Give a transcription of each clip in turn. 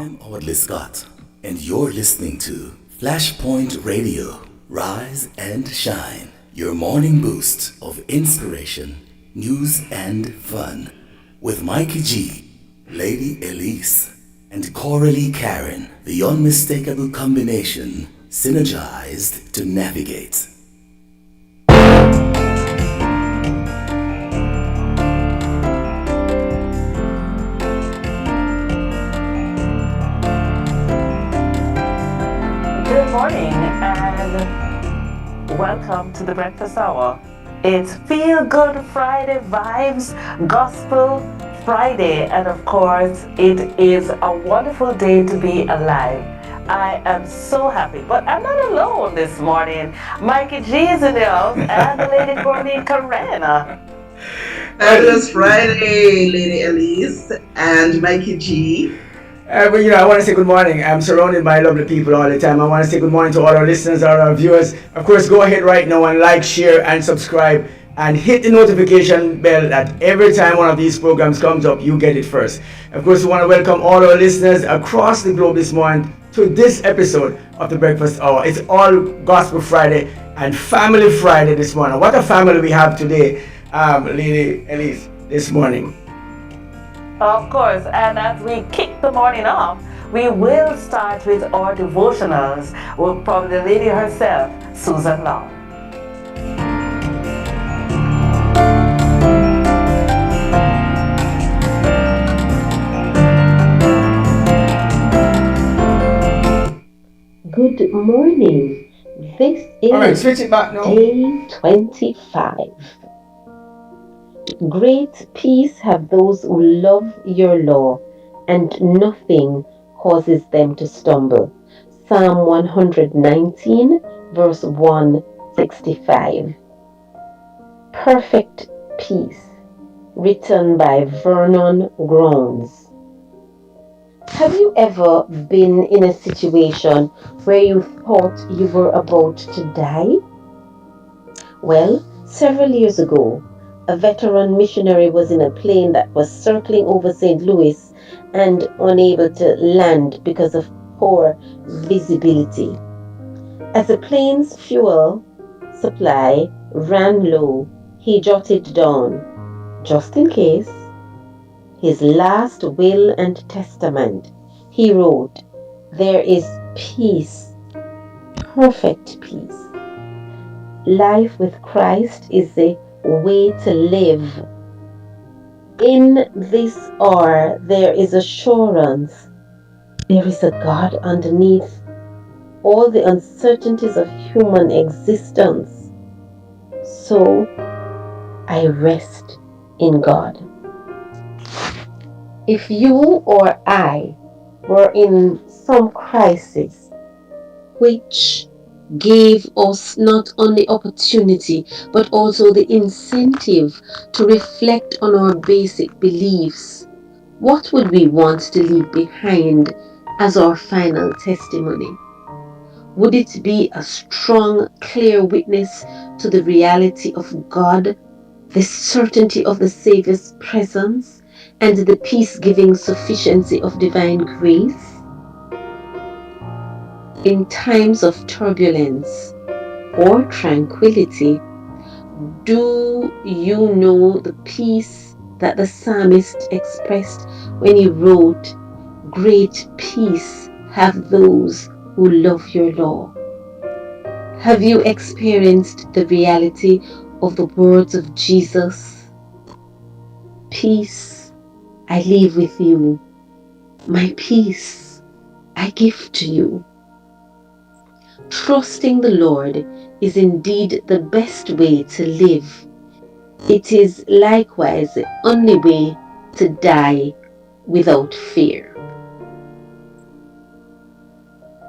I'm Audley Scott, and you're listening to Flashpoint Radio. Rise and shine. Your morning boost of inspiration, news, and fun. With Mikey G, Lady Elise, and CoraleeKaren, the unmistakable combination, synergized to navigate. Good morning and welcome to the Breakfast Hour. It's Feel Good Friday Vibes, Gospel Friday, and of course, it is a wonderful day to be alive. I am so happy, but I'm not alone this morning. Mikey G is in the house and the lady CoraleeKaren. Fabulous Friday, Lady Elise and Mikey G. I want to say good morning. I'm surrounded by lovely people all the time. I want to say good morning to all our listeners, all our viewers. Of course, go ahead right now and like, share, and subscribe. And hit the notification bell that every time one of these programs comes up, you get it first. Of course, we want to welcome all our listeners across the globe this morning to this episode of the Breakfast Hour. It's all Gospel Friday and Family Friday this morning. What a family we have today, Lady Elise, this morning. Of course, and as we kick the morning off, we will start with our devotionals with probably the lady herself, Susan Long. Good morning. This is Alright, switch it back now. day 25. Great peace have those who love your law, and nothing causes them to stumble. Psalm 119, verse 165. Perfect Peace, written by Vernon Grounds. Have you ever been in a situation where you thought you were about to die? Well, several years ago, a veteran missionary was in a plane that was circling over St. Louis and unable to land because of poor visibility. As the plane's fuel supply ran low, he jotted down, just in case, his last will and testament. He wrote, "There is peace, perfect peace. Life with Christ is the way to live. In this hour, there is assurance. There is a God underneath all the uncertainties of human existence. So I rest in God." If you or I were in some crisis which gave us not only opportunity but also the incentive to reflect on our basic beliefs, what would we want to leave behind as our final testimony? Would it be a strong, clear witness to the reality of God, the certainty of the Savior's presence, and the peace-giving sufficiency of divine grace? In times of turbulence or tranquility, do you know the peace that the psalmist expressed when he wrote, "Great peace have those who love your law"? Have you experienced the reality of the words of Jesus? "Peace I leave with you, my peace I give to you." Trusting the Lord is indeed the best way to live. It is likewise the only way to die without fear.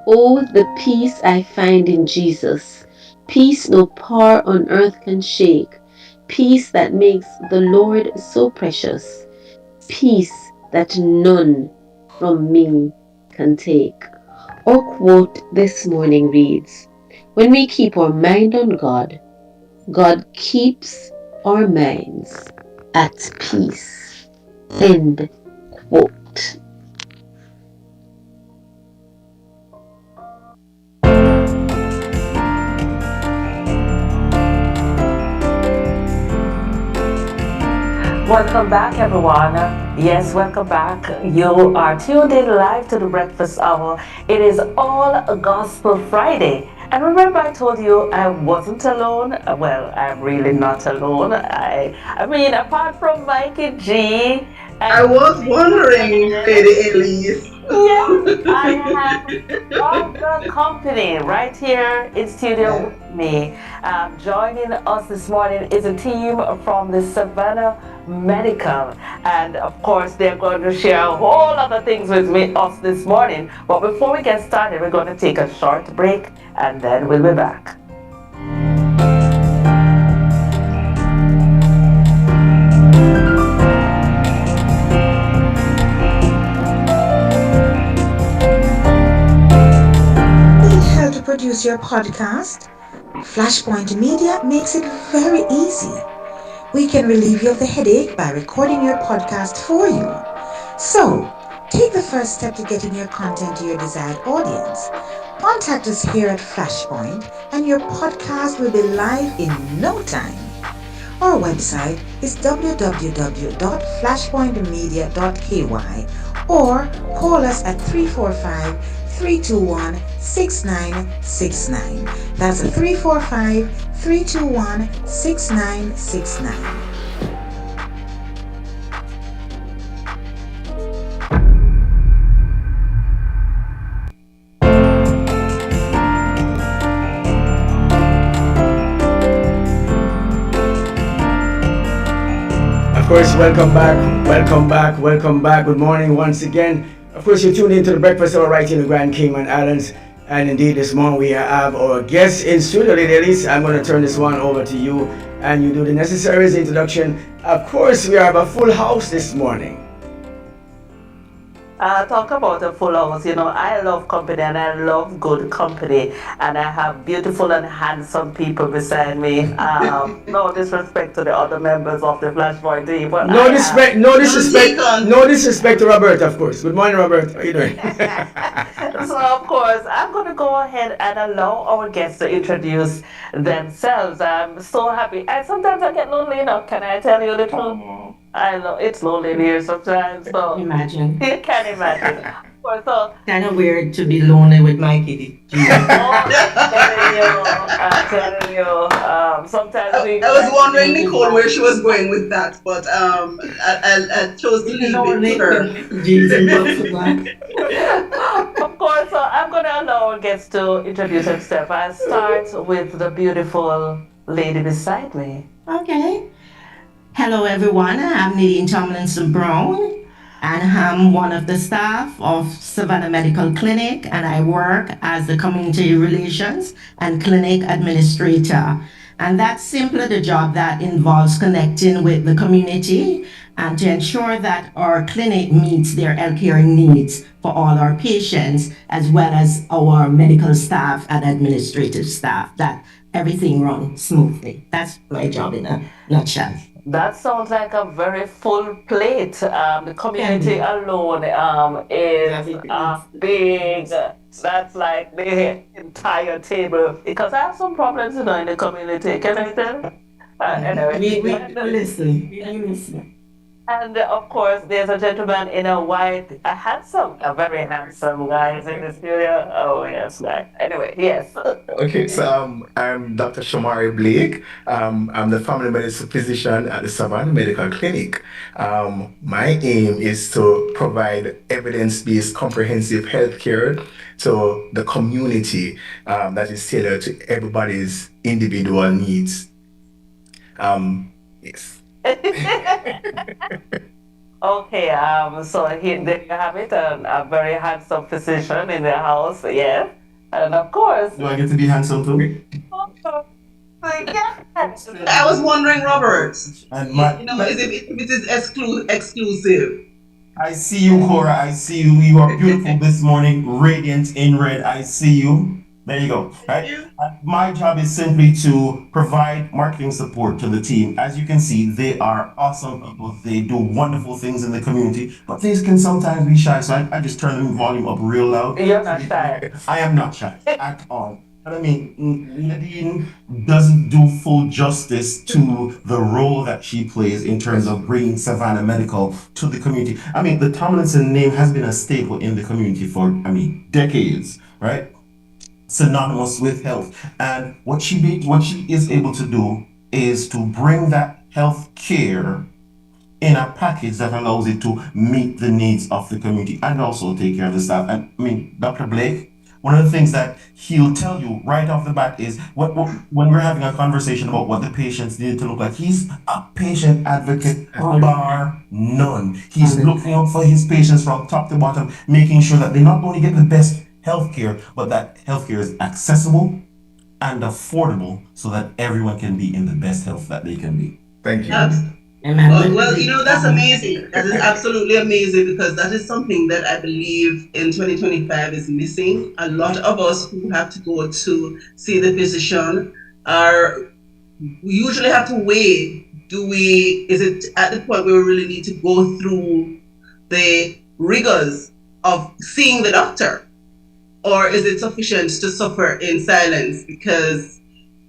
Oh, the peace I find in Jesus, peace no power on earth can shake, peace that makes the Lord so precious, peace that none from me can take. Our quote this morning reads, "When we keep our mind on God, God keeps our minds at peace." End quote. Welcome back, everyone. Yes, welcome back. You are tuned in live to the Breakfast Hour. It is all Gospel Friday. And remember, I told you I wasn't alone. Well, I'm really not alone. I mean, apart from Mikey G I and was wondering, Lady Elise. yes, I have all the company right here in studio with me. Joining us this morning is a team from the Savannah Medical, and of course, they're going to share a whole lot of things with us this morning. But before we get started, we're going to take a short break, and then we'll be back. To produce your podcast? Flashpoint Media makes it very easy. We can relieve you of the headache by recording your podcast for you. So, take the first step to getting your content to your desired audience. Contact us here at Flashpoint and your podcast will be live in no time. Our website is www.flashpointmedia.ky or call us at 345-321-6969. That's 345-321-6969. Of course, welcome back. Good morning once again. Of course, you're tuned into the Breakfast Hour right here in the Grand Cayman Islands. And indeed, this morning we have our guest in studio, Lady Elise. I'm going to turn this one over to you and you do the necessary introduction. Of course, we have a full house this morning. Talk about a full house. You know, I love company and I love good company, and I have beautiful and handsome people beside me. No disrespect to the other members of the Flashpoint team, but No disrespect to Robert, of course. Good morning, Robert. How are you doing? So, of course, I'm going to go ahead and allow our guests to introduce themselves. I'm so happy. And sometimes I get lonely, you know. Can I tell you the truth? I know it's lonely in here sometimes. So Imagine. you can imagine. Of course, so Kind of weird to be lonely with Mikey G. I'm telling you, sometimes we. I was wondering, Nicole, where she was going with that, but I chose to leave it to her. Of course, so I'm going to allow our guests to introduce themselves. I'll start with the beautiful lady beside me. Okay. Hello, everyone. I'm Nadine Tomlinson Brown, and I'm one of the staff of Savannah Medical Clinic, and I work as the community relations and clinic administrator. And that's simply the job that involves connecting with the community and to ensure that our clinic meets their healthcare needs for all our patients, as well as our medical staff and administrative staff, that everything runs smoothly. That's my job in a nutshell. That sounds like a very full plate. The community alone is big. That's like the entire table. Because I have some problems, you know, in the community. Can I tell? Anyway. We listen. And of course, there's a gentleman in a white, a very handsome guy is in the studio. Oh, yes, guy. Anyway, yes. Okay, so I'm Dr. Shamari Blake. I'm the family medicine physician at the Savannah Medical Clinic. My aim is to provide evidence-based comprehensive healthcare to the community that is tailored to everybody's individual needs. Yes. Okay, so there you have it, a very handsome physician in the house, yes. And of course, Do I get to be handsome too? yes. I was wondering, Robert, And if it is exclusive. I see you, Cora. I see you. You are beautiful this morning, radiant in red. I see you. There you go. Right? And my job is simply to provide marketing support to the team. As you can see, they are awesome people. They do wonderful things in the community, but things can sometimes be shy. So I just turn the volume up real loud. You're not shy. I am not shy at all. And I mean, Nadine doesn't do full justice to the role that she plays in terms of bringing Savannah Medical to the community. I mean, the Tomlinson name has been a staple in the community for, I mean, decades, right? Synonymous with health. And what she is able to do is to bring that health care in a package that allows it to meet the needs of the community and also take care of the staff. And I mean, Dr. Blake, one of the things that he'll tell you right off the bat is when we're having a conversation about what the patients need to look like, he's a patient advocate bar none. He's looking out for his patients from top to bottom, making sure that they not only get the best healthcare, but that healthcare is accessible and affordable so that everyone can be in the best health that they can be. Thank you. Well, that's amazing. That is absolutely amazing because that is something that I believe in 2025 is missing. A lot of us who have to go to see the physician we usually have to weigh, is it at the point where we really need to go through the rigors of seeing the doctor? Or is it sufficient to suffer in silence? Because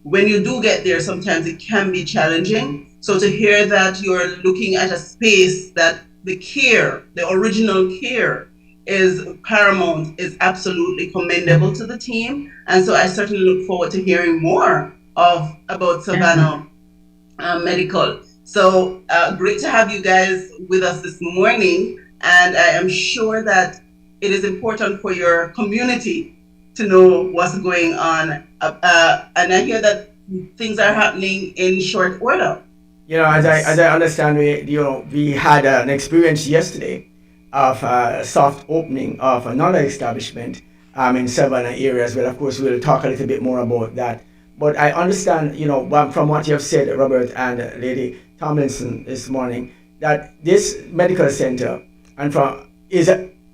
when you do get there, sometimes it can be challenging. So to hear that you're looking at a space that the original care is paramount is absolutely commendable to the team. And so I certainly look forward to hearing more about Savannah Medical. So great to have you guys with us this morning. And I am sure that it is important for your community to know what's going on. And I hear that things are happening in short order. You know, as I understand, we had an experience yesterday of a soft opening of another establishment in Savannah area as well. Of course, we'll talk a little bit more about that. But I understand, from what you have said, Robert and Lady Tomlinson this morning, that this medical center is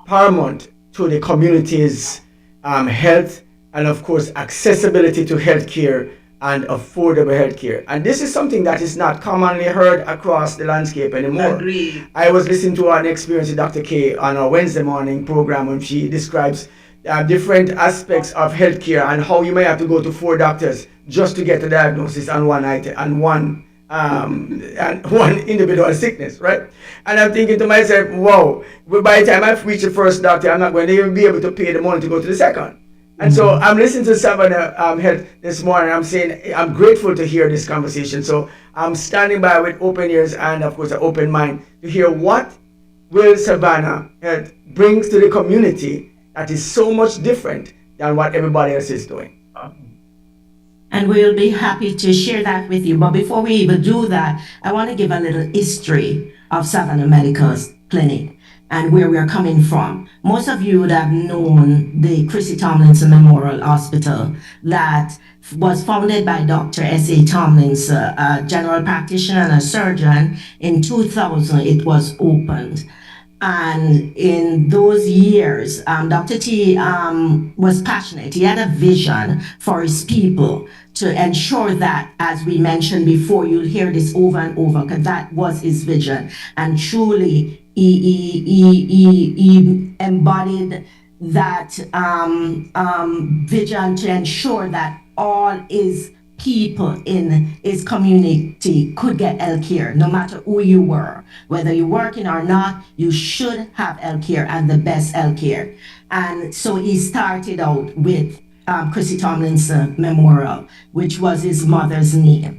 paramount to the community's health and, of course, accessibility to healthcare and affordable healthcare. And this is something that is not commonly heard across the landscape anymore. Agreed. I was listening to an experience with Dr. K on a Wednesday morning program when she describes different aspects of healthcare and how you may have to go to 4 doctors just to get a diagnosis on one item and one individual sickness, right? And I'm thinking to myself, wow, by the time I've reached the first doctor, I'm not going to even be able to pay the money to go to the second. And so I'm listening to Savannah Health this morning. I'm saying I'm grateful to hear this conversation. So I'm standing by with open ears and, of course, an open mind to hear what will Savannah Health brings to the community that is so much different than what everybody else is doing. And we'll be happy to share that with you. But before we even do that, I want to give a little history of Savannah Medical's clinic and where we are coming from. Most of you would have known the Chrissy Tomlinson Memorial Hospital that was founded by Dr. S.A. Tomlinson, a general practitioner and a surgeon. In 2000, it was opened. And in those years, Dr. T was passionate. He had a vision for his people to ensure that, as we mentioned before, you'll hear this over and over, because that was his vision. And truly, he embodied that vision to ensure that all his people in his community could get health care, no matter who you were. Whether you're working or not, you should have health care and the best health care. And so he started out with Chrissy Tomlinson Memorial, which was his mother's name.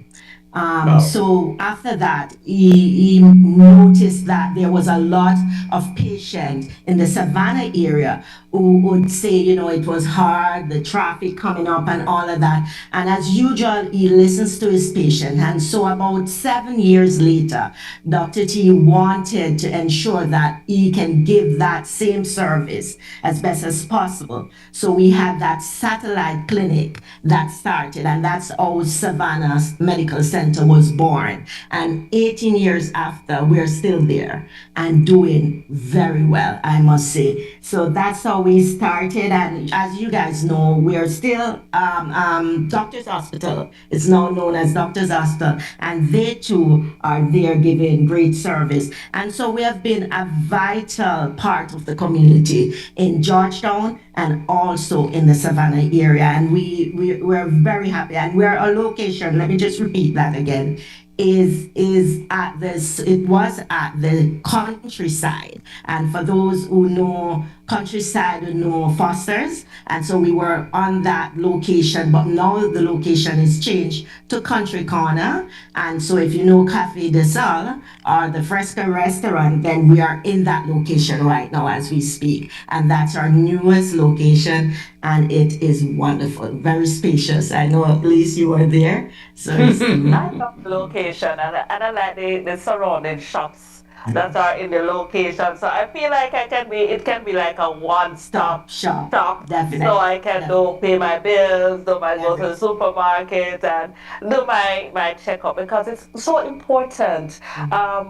So after that, he noticed that there was a lot of patients in the Savannah area who would say, it was hard, the traffic coming up and all of that. And as usual, he listens to his patient. And so about 7 years later, Dr. T wanted to ensure that he can give that same service as best as possible. So we had that satellite clinic that started, and that's how Savannah Medical Center was born. And 18 years after, we're still there and doing very well, I must say. So that's how we started. And as you guys know, we're still Doctors Hospital. It's now known as Doctors Hospital. And they too are there giving great service. And so we have been a vital part of the community in Georgetown and also in the Savannah area. And we're very happy. And we're a location, let me just repeat that again, is at this, it was at the countryside. And for those who know countryside, who know Foster's, and so we were on that location, but now the location is changed to Country Corner. And so if you know Cafe de Sol or the Fresca restaurant, then we are in that location right now as we speak. And that's our newest location, and it is wonderful, very spacious. I know, Elise, you were there. So it's I love the location, and I like the surrounding shops that are in the location. So I feel like it can be like a one-stop shop. Definitely. So I can do pay my bills, go to the supermarket and do my checkup, because it's so important.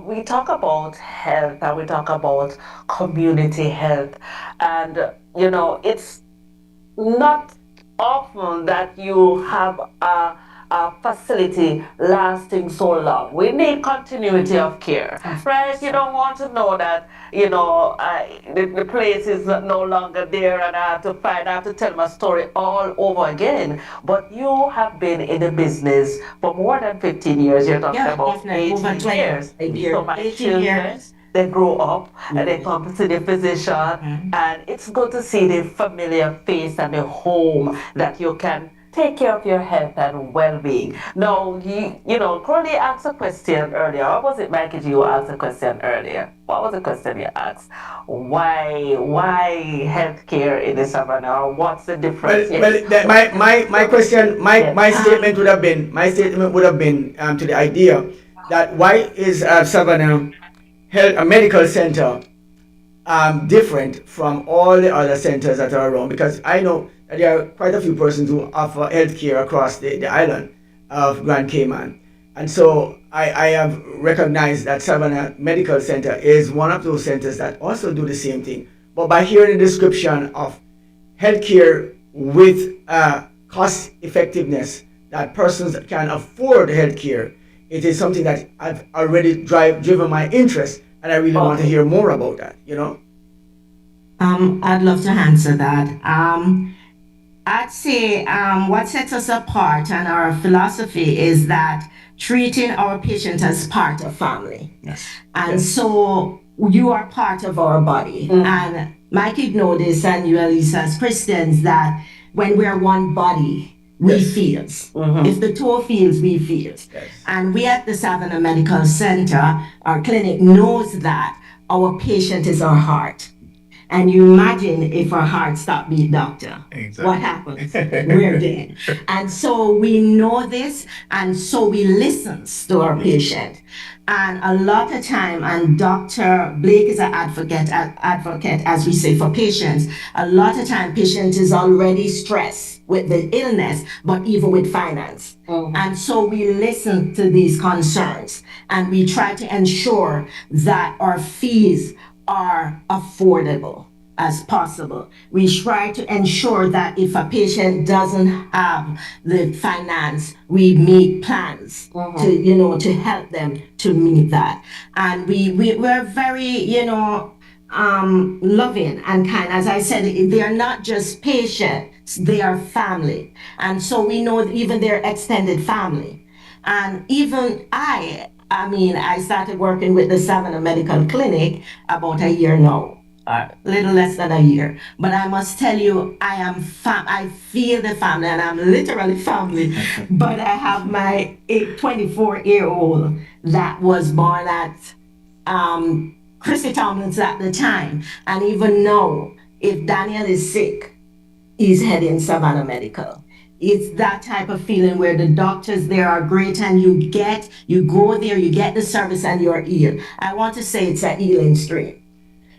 We talk about health and we talk about community health, and it's not often that you have a facility lasting so long. We need continuity of care, right? You don't want to know that, the place is no longer there and I have to tell my story all over again. But you have been in the business for more than 15 years. You're talking about 18 years. So my 18 children, years. They grow up and they come to see the physician, and it's good to see the familiar face and the home that you can take care of your health and well-being. Now, Coralee asked a question earlier. Or was it Mikey G who asked a question earlier? What was the question you asked? Why healthcare in the Savannah? Or what's the difference? My question, my statement would have been to the idea that why is Savannah a medical center different from all the other centers that are around? Because I know that there are quite a few persons who offer healthcare across the island of Grand Cayman. And so I have recognized that Savannah Medical Center is one of those centers that also do the same thing. But by hearing the description of healthcare with cost effectiveness, that persons can afford healthcare, it is something that I've already driven my interest, and I really want to hear more about that, I'd love to answer that. I'd say what sets us apart and our philosophy is that treating our patient as part of family. Yes. And so you are part of our body. And Mikey know this, and you, Elise, as Christians, that when we're one body, we feel. If the toe feels, we feel. Yes. And we at the Savannah Medical Center, our clinic knows that our patient is our heart. And you imagine if our heart stopped beating, doctor. Exactly. What happens? We're dead. And so we know this, and so we listen to our patient. And a lot of time, and Dr. Blake is an advocate, as we say, for patients. A lot of time, patient is already stressed with the illness, but even with finance. And so we listen to these concerns, and we try to ensure that our fees are affordable as possible. We try to ensure that if a patient doesn't have the finance, we make plans to help them to meet that. And we're very, loving and kind. As I said, they are not just patients, they are family. And so we know even their extended family. And even I started working with the Savannah Medical Clinic about a year now, a little less than a year. But I must tell you, I feel the family, and I'm literally family. But I have my 24-year-old that was born at Chrissy Tomlin's at the time. And even now, if Daniel is sick, he's heading Savannah Medical. It's that type of feeling where the doctors there are great, and you go there, you get the service, and you're healed. I want to say it's a healing stream.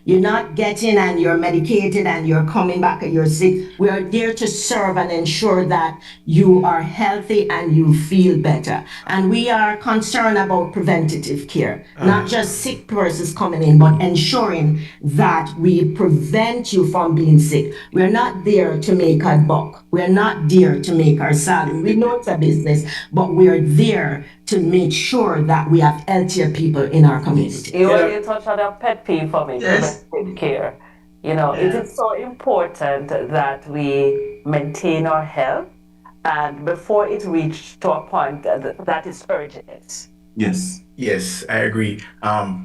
You're not getting and you're medicated and you're coming back and you're sick. We are there to serve and ensure that you are healthy and you feel better. And we are concerned about preventative care, not just sick persons coming in, but ensuring that we prevent you from being sick. We're not there to make a buck. We're not there to make our salary. We know it's a business, but we're there to make sure that we have healthier people in our community. You touch on a pet peeve for me, Yes. preventive care. It Yeah. is so important that we maintain our health and before it reached to a point that is urgent. Yes. Yes, I agree.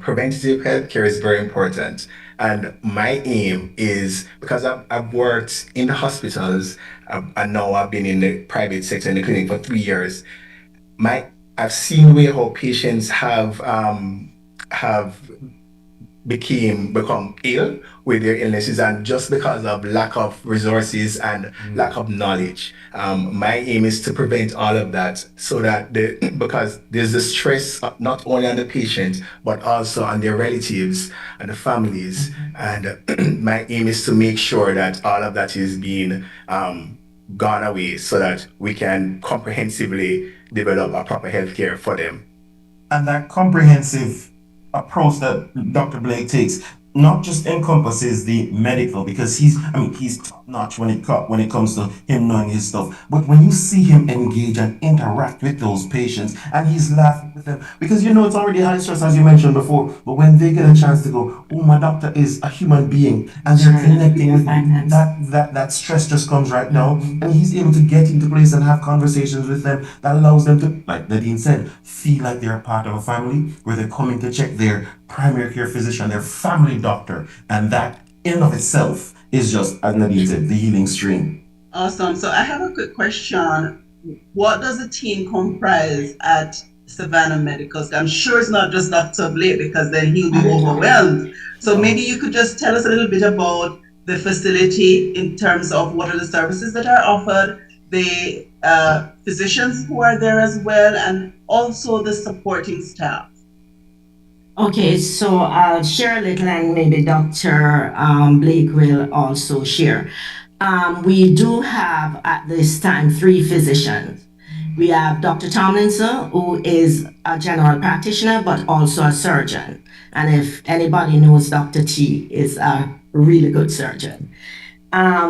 Preventative healthcare is very important. And my aim is because I've worked in the hospitals, and now I've been in the private sector in the clinic for 3 years. My I've seen where how patients have become ill with their illnesses, and just because of lack of resources and lack of knowledge. My aim is to prevent all of that, so that because there's the stress, not only on the patient but also on their relatives and the families, and my aim is to make sure that all of that is being gone away, so that we can comprehensively develop a proper healthcare for them. And that comprehensive approach that Dr. Blake takes not just encompasses the medical, because he's top notch when it comes to him knowing his stuff, but when you see him engage and interact with those patients and he's laughing with them, because it's already high stress, as you mentioned before, but when they get a chance to go, oh, my doctor is a human being, and they're connecting with that stress just comes right down, and he's able to get into place and have conversations with them that allows them to, like Nadine said, feel like they're a part of a family, where they're coming to check their primary care physician, their family doctor, and that in and of itself is just, as Nadine said, the healing stream. Awesome. So I have a quick question. What does the team comprise at Savannah Medical? I'm sure it's not just Dr. Blake, because then he'll be overwhelmed. So maybe you could just tell us a little bit about the facility in terms of what are the services that are offered, the physicians who are there as well, and also the supporting staff. Okay, so I'll share a little and maybe Dr. Blake will also share. We do have at this time 3 physicians. We have Dr. Tomlinson, who is a general practitioner but also a surgeon. And if anybody knows, Dr. T is a really good surgeon.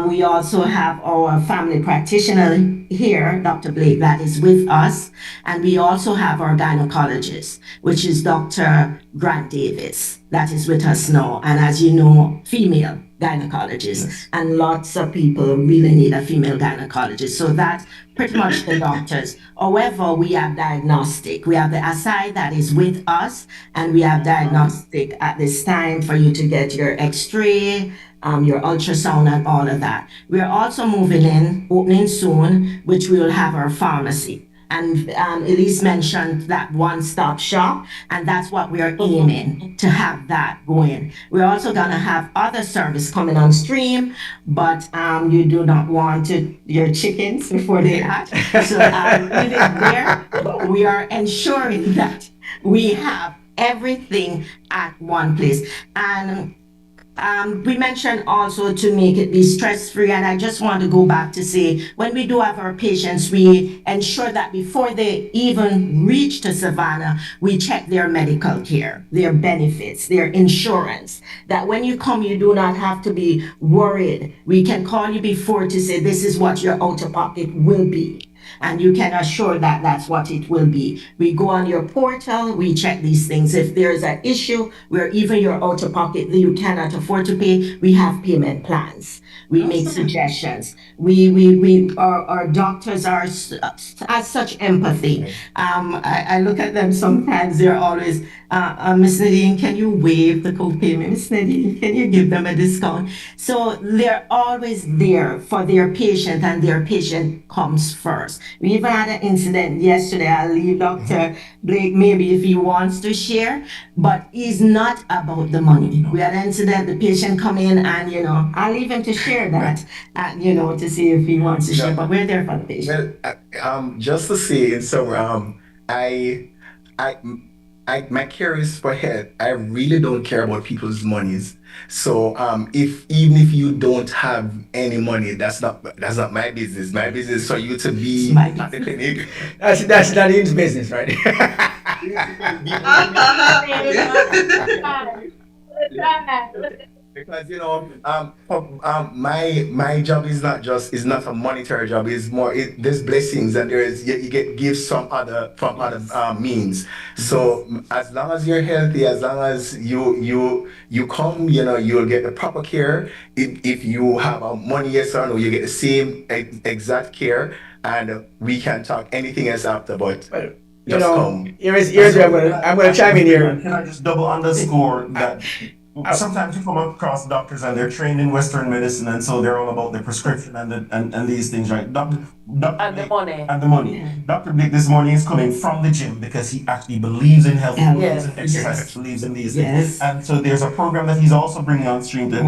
We also have our family practitioner here, Dr. Blake, that is with us. And we also have our gynecologist, which is Dr. Grant Davis, that is with us now. And as you know, female gynecologist. Yes. And lots of people really need a female gynecologist. So that's pretty much the doctors. However, we have diagnostic. We have the ASI that is with us, and we have diagnostic at this time for you to get your X-ray, your ultrasound and all of that. We're also opening soon, which we will have our pharmacy. And Elise mentioned that one-stop shop, and that's what we are aiming to have that going. We're also gonna have other service coming on stream, but you do not want your chickens before they hatch. So leave it there. We are ensuring that we have everything at one place. And we mentioned also to make it be stress-free, and I just want to go back to say, when we do have our patients, we ensure that before they even reach to Savannah, we check their medical care, their benefits, their insurance, that when you come, you do not have to be worried. We can call you before to say, this is what your out-of-pocket will be. And you can assure that that's what it will be. We go on your portal, we check these things. If there's an issue where even your out-of-pocket that you cannot afford to pay, we have payment plans. We make suggestions. Our doctors are has such empathy. I look at them sometimes. They're always, Miss Nadine, can you waive the co-payment? Miss Nadine, can you give them a discount? So they're always there for their patient, and their patient comes first. We even had an incident yesterday. I'll leave Dr. Blake maybe if he wants to share, but it's not about the money. We had an incident, the patient come in, and I'll leave him to share that, to see if he wants to share, but we're there for the patient. Well, just to say, so I my care is for health. I really don't care about people's monies. So if even if you don't have any money, that's not my business. My business is for you to be at the clinic. That's not his business, right? Because my job is not a monetary job. It's more there's blessings and you get gifts from other means. So as long as you're healthy, as long as you come, you'll get the proper care. If you have money, yes or no, you get the same exact care, and we can talk anything else after. But Well, just come. here's where I'm gonna chime in here. Can I just double underscore that sometimes you come across doctors and they're trained in Western medicine, and so they're all about the prescription and these things, right? Dr. And the Blake, money. and the money. Dr. Blake this morning is coming from the gym because he actually believes in health, believes in exercise, believes in these things. And so there's a program that he's also bringing on stream to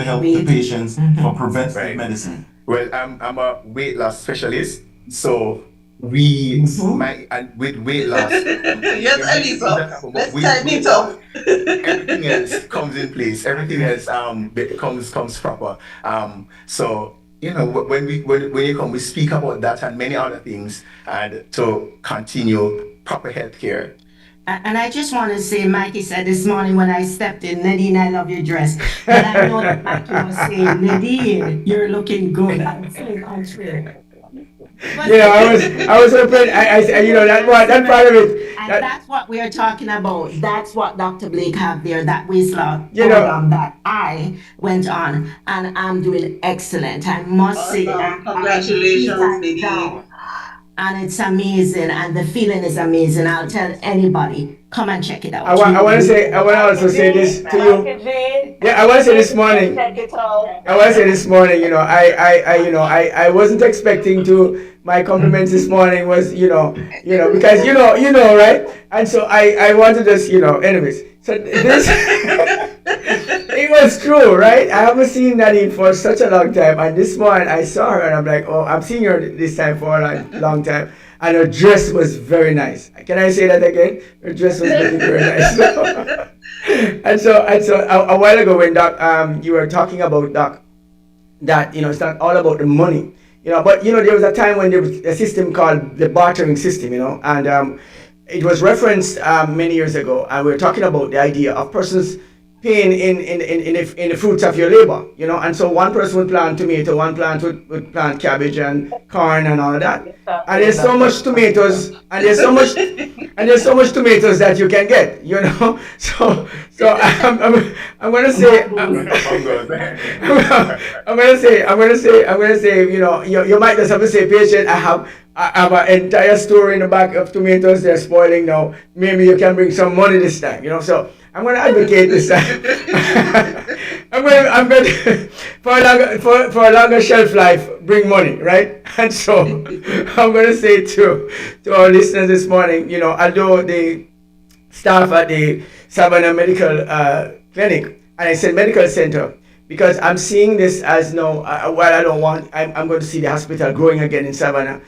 help the patients for preventative Right. medicine. Well, I'm a weight loss specialist, so we with weight loss. Yes, Elise, let's we- tighten it up. Everything else comes in place. Everything else comes proper. So when you come, we speak about that and many other things, and to continue proper healthcare. And I just want to say, Mikey said this morning when I stepped in, Nadine, I love your dress. But I know that Mikey was saying, Nadine, you're looking good. I'm saying, I'm sure. I was hoping, that part of it. And that's what we are talking about. That's what Dr. Blake have there, that weight loss You know- program that I went on, and I'm doing excellent. I must say, Awesome. Congratulations, Nadine. down. And it's amazing, and the feeling is amazing. I'll tell anybody, come and check it out. I want to also say this to you. Mikey G. Yeah, I want to say this morning. Check it out. I want to say this morning, I wasn't expecting to. My compliments this morning was, because right? And so I wanted to just, anyways. So this, it was true, right? I haven't seen Nadine for such a long time, and this morning I saw her, and I'm like, oh, I'm seeing her this time for a long time, and her dress was very nice. Can I say that again? Her dress was really very nice. and so a while ago when Doc, you were talking about Doc, that it's not all about the money. But there was a time when there was a system called the bartering system, and it was referenced many years ago, and we were talking about the idea of persons paying in the fruits of your labor, and so one person would plant tomato, one plant would plant cabbage and corn and all of that, and there's so much tomatoes, and there's so much tomatoes that you can get, so I'm gonna say, you might just have to say, patient, I have an entire store in the back of tomatoes. They're spoiling now. Maybe you can bring some money this time. So I'm going to advocate this time. I'm going to for a longer shelf life. Bring money, right? And so I'm going to say to our listeners this morning, although the staff at the Savannah Medical Clinic, and I said medical center, because I'm seeing this as no, while I don't want, I'm going to see the hospital growing again in Savannah.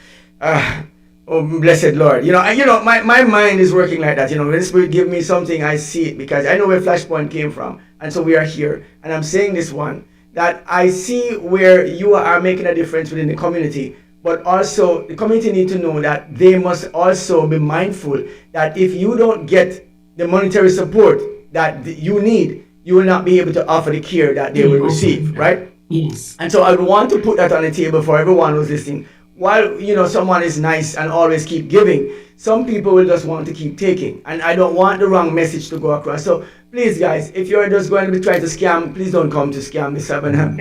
Oh, blessed Lord. My mind is working like that. When the Spirit give me something, I see it, because I know where Flashpoint came from. And so we are here. And I'm saying this one, that I see where you are making a difference within the community. But also, the community need to know that they must also be mindful that if you don't get the monetary support that you need, you will not be able to offer the care that they will receive, right? Yes. And so I would want to put that on the table for everyone who's listening. While, someone is nice and always keep giving, some people will just want to keep taking. And I don't want the wrong message to go across. So please, guys, if you're just going to be trying to scam, please don't come to scam this Savannah.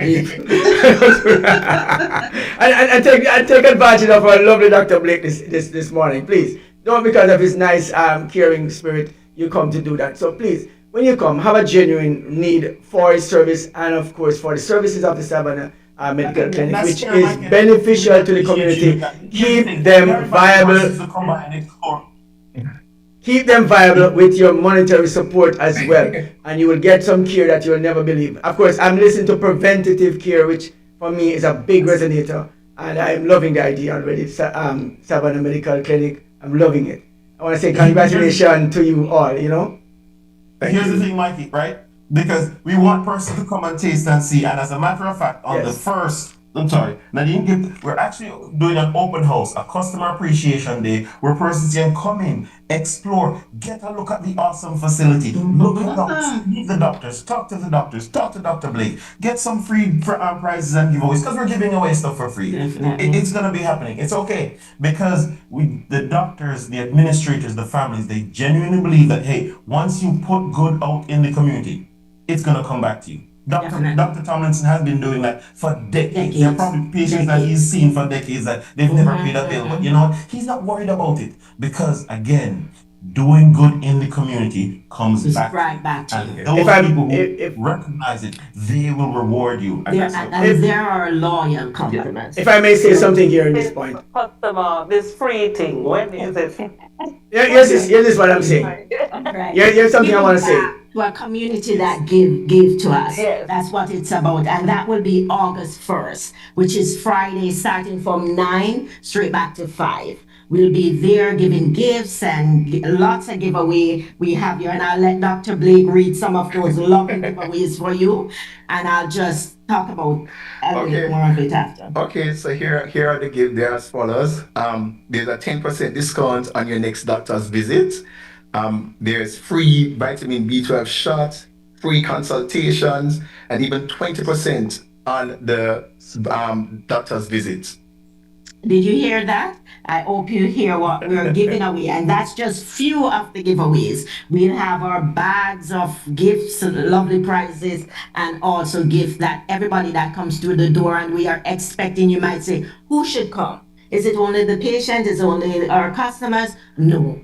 and take advantage of our lovely Dr. Blake this morning. Please, don't, because of his nice, caring spirit, you come to do that. So please, when you come, have a genuine need for his service, and of course for the services of the Savannah Medical Clinic, which is beneficial to the community. Keep them viable. Keep them viable with your monetary support as well, and you will get some care that you will never believe. Of course, I'm listening to preventative care, which for me is a big resonator, and I'm loving the idea already. Savannah Medical Clinic, I'm loving it. I want to say congratulations to you all, you know. Here's the thing, Mikey, right? Because we want person to come and taste and see. And as a matter of fact, on the first, I'm sorry, Nadine, we're actually doing an open house, a customer appreciation day, where persons can come in, explore, get a look at the awesome facility, look around, meet the doctors, talk to the doctors, talk to Dr. Blake, get some free prizes and giveaways, because we're giving away stuff for free. It's gonna be happening. It's okay. Because the doctors, the administrators, the families, they genuinely believe that, hey, once you put good out in the community, it's gonna come back to you. Dr. Tomlinson has been doing that for decades. There are probably patients that he's seen for decades that they've never paid a bill. But you know what? He's not worried about it. Because again, doing good in the community comes back to you. And those people who recognize it, they will reward you. And there are loyal customers. If I may say something here at this point. Customer, this free thing, when is it? Here's this what I'm saying. Right. Here's something I want to say. To a community that give to us. Yes. That's what it's about. And that will be August 1st, which is Friday, starting from 9 straight back to 5. We'll be there giving gifts and lots of giveaway. We have you, and I'll let Dr. Blake read some of those lovely giveaways for you. And I'll just talk about more of it after. Okay, so here are the gifts. They are as follows. There's a 10% discount on your next doctor's visit. There's free vitamin B12 shots, free consultations, and even 20% on the doctor's visits. Did you hear that? I hope you hear what we're giving away. And that's just few of the giveaways. We'll have our bags of gifts, lovely prizes, and also gifts that everybody that comes through the door, and we are expecting, you might say, who should come? Is it only the patient? Is it only our customers? No.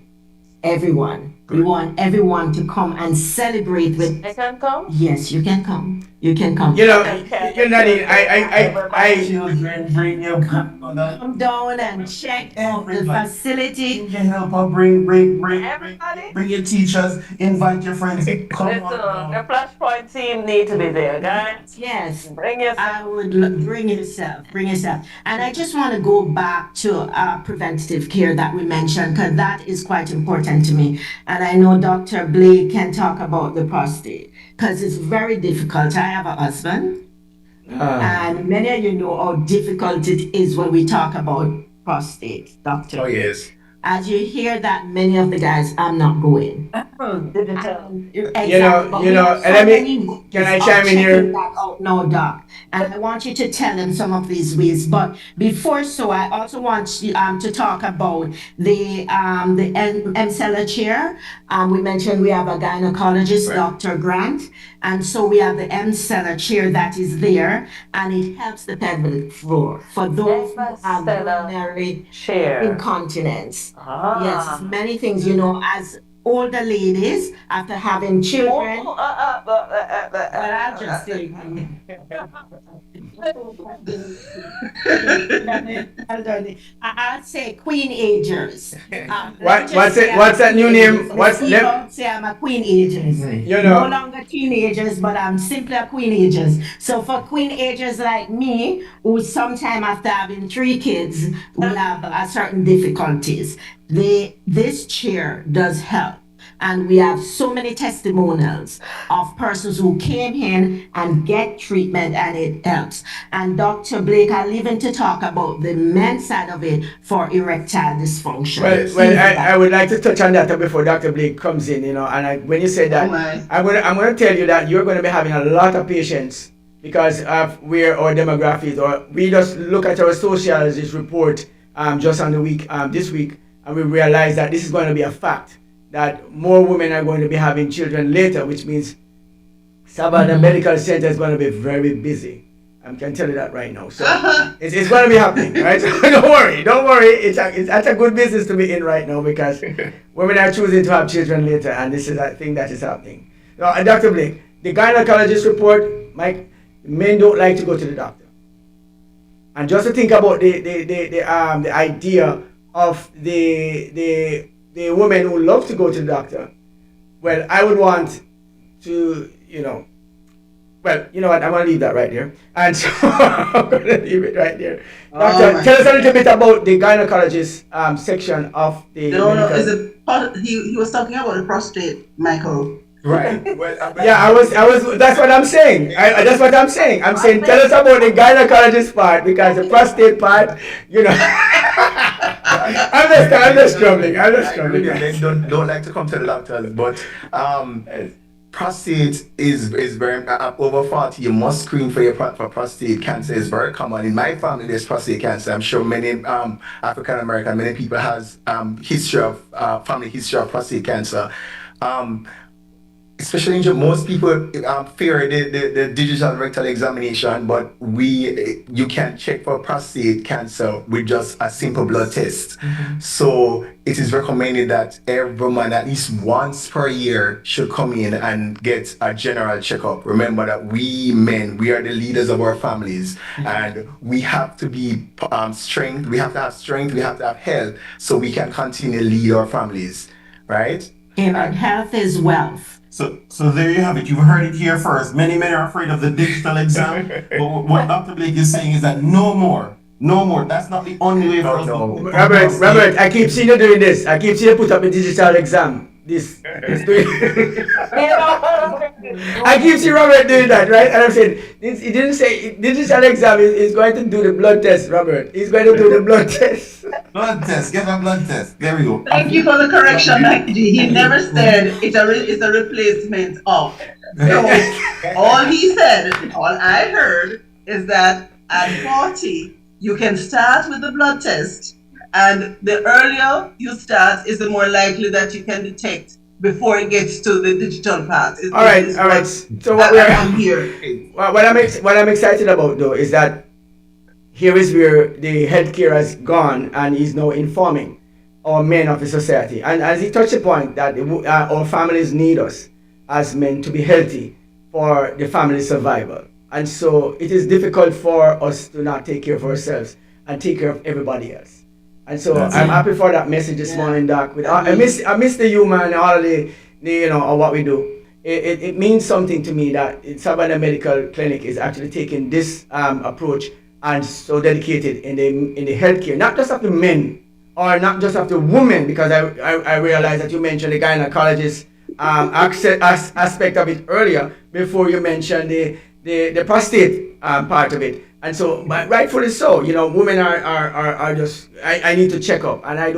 Everyone. We want everyone to come and celebrate with. I can come? Yes, you can come. You can come. You know, Nadine, I children, bring your come down and check out the facility. You can help her bring Everybody? bring your teachers, invite your friends. Come Listen, on. the Flashpoint team need to be there, guys. Yes. Bring yourself. I would bring yourself. And I just want to go back to preventative care that we mentioned, because that is quite important to me. And I know Dr. Blake can talk about the prostate, because it's very difficult. I have a husband, and many of you know how difficult it is when we talk about prostate, doctor. Oh, yes. As you hear that, many of the guys, I'm not going. Digital. Exactly. And can I chime in here? No, doc. And I want you to tell them some of these ways. But before so, I also want you, to talk about the M-Seller chair. We mentioned we have a gynecologist, Dr. Grant. And so we have the M-Seller chair that is there, and it helps the pelvic floor for those who have urinary incontinence. Yes, many things, as older ladies after having children. But I'll just say, I'll say queen agers. What's that new name? Say I'm a queen agers. No longer teenagers, but I'm simply a queen agers. So for queen agers like me, who sometime after having 3 kids will have certain difficulties, this chair does help. And we have so many testimonials of persons who came in and get treatment, and it helps. And Dr. Blake, I'll leave him to talk about the men's side of it for erectile dysfunction. Well, I would like to touch on that before Dr. Blake comes in, and when you say that, I'm going to tell you that you're going to be having a lot of patients because of where our demographics, or we just look at our sociologist report just on the week, this week, and we realize that this is going to be a fact, that more women are going to be having children later, which means Savannah Medical Center is going to be very busy. I can tell you that right now. So it's going to be happening, right? So don't worry. It's a good business to be in right now, because women are choosing to have children later, and this is a thing that is happening. Now, Dr. Blake, the gynecologist report, Mike, men don't like to go to the doctor. And just to think about the idea of the women who love to go to the doctor, well, I would want to, Well, you know what? I'm gonna leave that right there, and so I'm gonna leave it right there. Oh Doctor, my tell us a little goodness. bit about the gynecologist section of the No, no, is medical. it he was talking about the prostate, Michael. Right. Well, Yeah, I was. That's what I'm saying. That's what I'm saying. I'm saying, tell us about the gynecologist part because the prostate part, you know. I'm just struggling. I'm just I agree struggling. with them. They don't like to come to the doctors, but prostate is very over 40. You must screen for for prostate cancer. Is very common in my family. There's prostate cancer. I'm sure many African American, many people has history of family history of prostate cancer. Um, Especially in most people fear the digital rectal examination, but you can check for prostate cancer with just a simple blood test. So it is recommended that every man at least once per year should come in and get a general checkup. Remember that we men, we are the leaders of our families, and we have to be strength. We have to have strength. We have to have health, so we can continue to lead our families, right? Amen. Health is wealth. So there you have it. You've heard it here first. Many men are afraid of the digital exam. But what Dr. Blake is saying is that no more. No more. That's not the only way for us No. to Robert, I keep seeing you doing this. I keep seeing you put up a digital exam. This doing. I keep seeing Robert doing that, right? And I'm saying, he didn't say digital exam is going to do the blood test, Robert. He's going to do the blood test. Blood test. Get a blood test. There we go. Thank you for the correction, Mikey G. He never said it's a replacement of. So all he said, all I heard is that at 40, you can start with the blood test, and the earlier you start is the more likely that you can detect before it gets to the digital part. All right. So what I'm here. what I'm excited about though is that here is where the healthcare has gone and is now informing our men of the society. And as he touched the point that our families need us as men to be healthy for the family survival. And so it is difficult for us to not take care of ourselves and take care of everybody else. And so I'm happy for that message this morning, Doc. I miss the humor and all of the of what we do. It means something to me that Savannah Medical Clinic is actually taking this approach and so dedicated in the healthcare, not just of the men or not just of the women, because I realized that you mentioned the gynecologist aspect of it earlier before you mentioned the prostate part of it. And so, but rightfully so, women are just, I need to check up, and I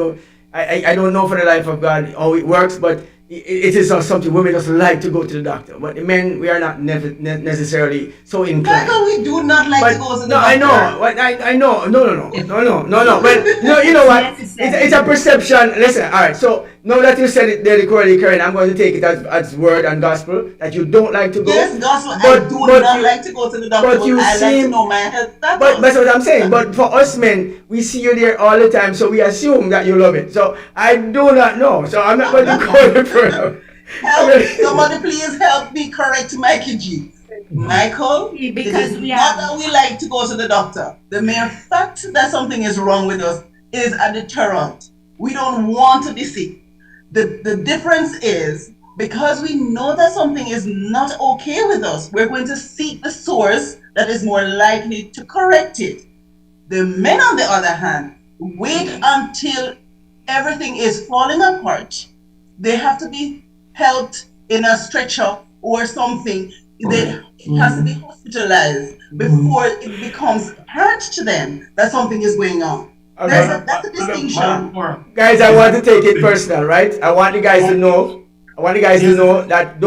don't know for the life of God how it works, but it is something women just like to go to the doctor, but the men, we are not necessarily so inclined. Michael, we do not like to go to the doctor. I know. I know. No. But you know what? It's a perception. Listen. All right. So now that you said it, there, CoraleeKaren, I'm going to take it as word and gospel that you don't like to go. Yes, gospel. I do not like to go to the doctor. But I like to know my health status. But that's what I'm saying. But for us men, we see you there all the time, so we assume that you love it. So I do not know. So I'm not going to go any further. Somebody please help me correct Mikey G. Michael, because not that we like to go to the doctor. The mere fact that something is wrong with us is a deterrent. We don't want to be sick. The difference is because we know that something is not okay with us, we're going to seek the source that is more likely to correct it. The men, on the other hand, wait until everything is falling apart. They have to be helped in a stretcher or something. They has to be hospitalized before it becomes apparent to them that something is going on. Okay. That's a distinction. Guys, I want to take it personal, right? I want you guys to know that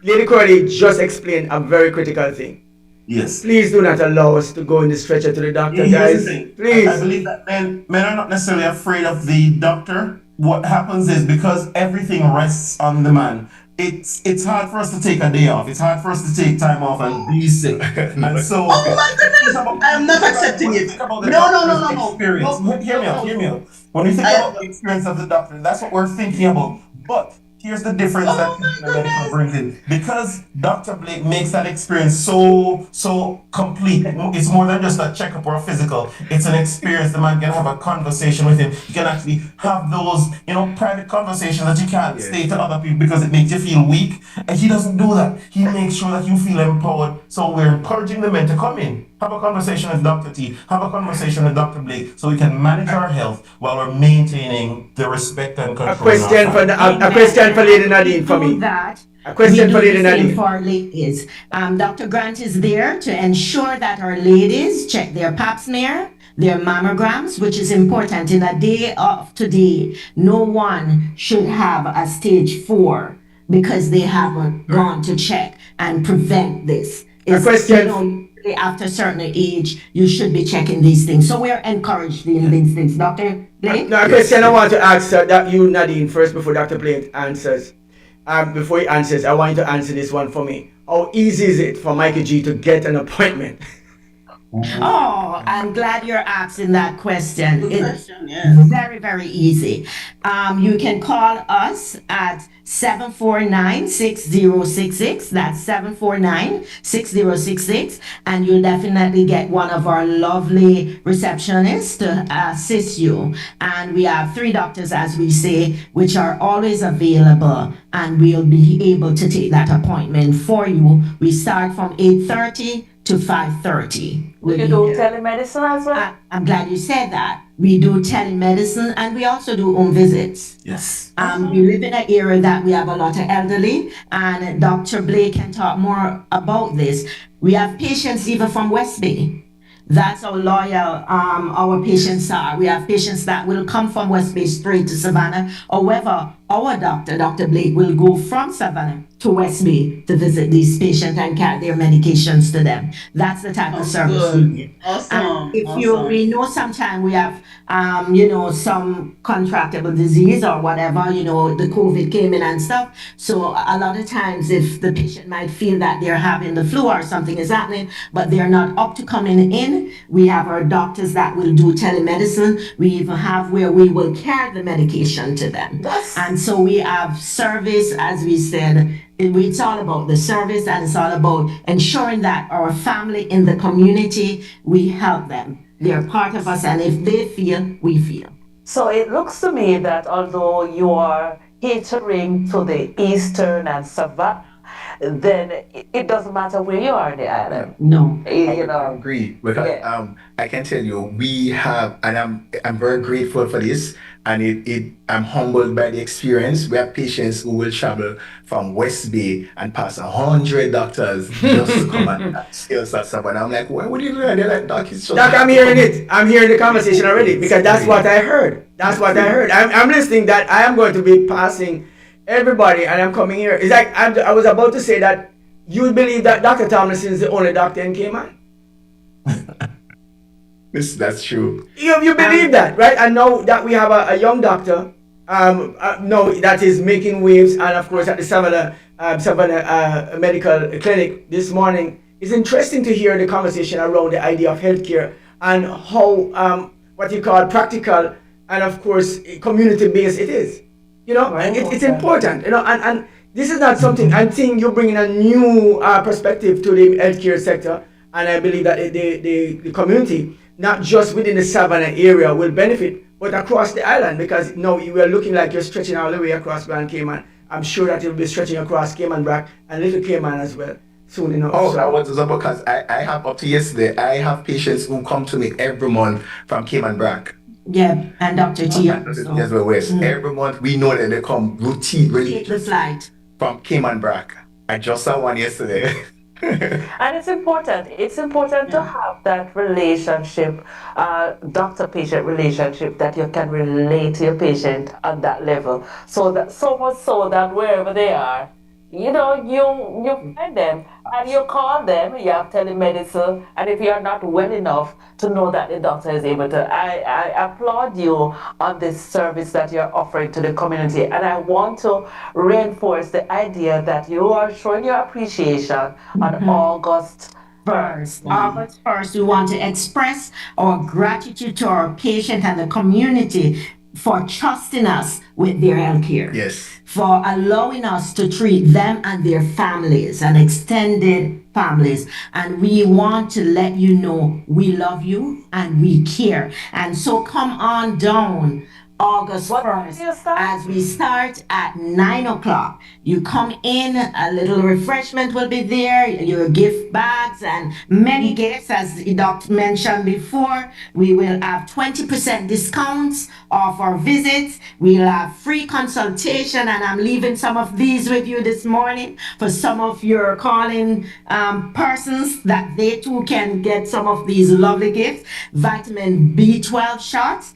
Lady Coralie just explained a very critical thing. Yes. Please do not allow us to go in the stretcher to the doctor, guys. Please. I believe that men are not necessarily afraid of the doctor. What happens is because everything rests on the man, it's hard for us to take a day off. It's hard for us to take time off and be sick. And so, oh my goodness, I'm not accepting it. No. Experience. Hear me out. When we think about the experience of the doctor, that's what we're thinking about. But Here's the difference that Oh my Savannah Medical goodness. brings in. Because Dr. Blake makes that experience so complete. It's more than just a checkup or a physical. It's an experience. The man can have a conversation with him. You can actually have those, private conversations that you can't Yes. say to other people because it makes you feel weak. And he doesn't do that. He makes sure that you feel empowered. So we're encouraging the men to come in, have a conversation with Dr. T, have a conversation with Dr. Blake, so we can manage our health while we're maintaining the respect and A control in our question for family. a question for Lady And we Nadine for do me. that. A We question do for Lady the same Nadine. for our ladies. Dr. Grant is there to ensure that our ladies check their pap smear, their mammograms, which is important. In a day of today, no one should have a stage 4 because they haven't gone to check and prevent this. A question. Usually after a certain age, you should be checking these things. So we're encouraged in these things. Dr. Blake? Now, a question I want to ask that you, Nadine, first before Dr. Blake answers. Before he answers, I want you to answer this one for me. How easy is it for Mikey G to get an appointment? Oh, I'm glad you're asking that question. Good It's question, yes. very, very easy. You can call us at 749-6066. That's 749-6066. And you'll definitely get one of our lovely receptionists to assist you. And we have 3 doctors, as we say, which are always available. And we'll be able to take that appointment for you. We start from 8:30 to 5:30. We can do telemedicine as well. I'm glad you said that. We do telemedicine and we also do home visits. Yes. We live in an area that we have a lot of elderly, and Dr. Blake can talk more about this. We have patients even from West Bay. That's how loyal our patients are. We have patients that will come from West Bay straight to Savannah. However, our doctor, Dr. Blake, will go from Savannah to West Bay to visit these patients and carry their medications to them. That's the type of service we give. Awesome. We know sometimes we have, some contractable disease or whatever, the COVID came in and stuff. So a lot of times if the patient might feel that they're having the flu or something is happening, but they're not up to coming in, we have our doctors that will do telemedicine. We even have where we will carry the medication to them. And so we have service, as we said, it's all about the service and it's all about ensuring that our family in the community, we help them. They're part of us, and if they feel, we feel. So it looks to me that although you are catering to the Eastern and Savannah, then it doesn't matter where you are in the island. No. You I know. agree because I can tell you we have, and I'm very grateful for this, and I'm humbled by the experience. We have patients who will travel from West Bay and pass 100 doctors just to come and see us at Savannah. I'm like, why would you do that? They're like, Doc, it's so. Doc, I'm hearing it. I'm hearing the conversation already because that's what I heard. That's what I heard. I'm listening that I am going to be passing everybody and I'm coming here. It's like I was about to say that you believe that Dr. Tomlinson is the only doctor in Cayman. That's true. You believe that, right? And now that we have a young doctor, no, that is making waves, and of course at the Savannah Medical Clinic this morning, it's interesting to hear the conversation around the idea of healthcare and how what you call practical and of course community based it is. It's important. And this is not something I'm seeing you bringing a new perspective to the healthcare sector, and I believe that the community, not just within the Savannah area, will benefit, but across the island, because now you are looking like you're stretching all the way across Grand Cayman. I'm sure that you'll be stretching across Cayman Brac and Little Cayman as well soon enough. Oh, that was because I have up to yesterday, I have patients who come to me every month from Cayman Brac. Yeah, and Dr. T. Yes, well, West. Every month we know that they come routinely Take the flight. from Cayman Brac. I just saw one yesterday. And it's important. It's important to have that relationship, doctor-patient relationship, that you can relate to your patient on that level. So much so that wherever they are, you find them and you call them. You have telemedicine, and if you are not well enough to know that the doctor is able to, I applaud you on this service that you're offering to the community, and I want to reinforce the idea that you are showing your appreciation on August 1st. August 1st, we want to express our gratitude to our patient and the community for trusting us with their health care. Yes. For allowing us to treat them and their families and extended families. And we want to let you know we love you and we care. And so come on down August 1st as we start at 9 o'clock. You come in, a little refreshment will be there, your gift bags and many gifts. As the doctor mentioned before, we will have 20% discounts off our visits. We'll have free consultation, and I'm leaving some of these with you this morning for some of your calling persons that they too can get some of these lovely gifts. Vitamin B12 shots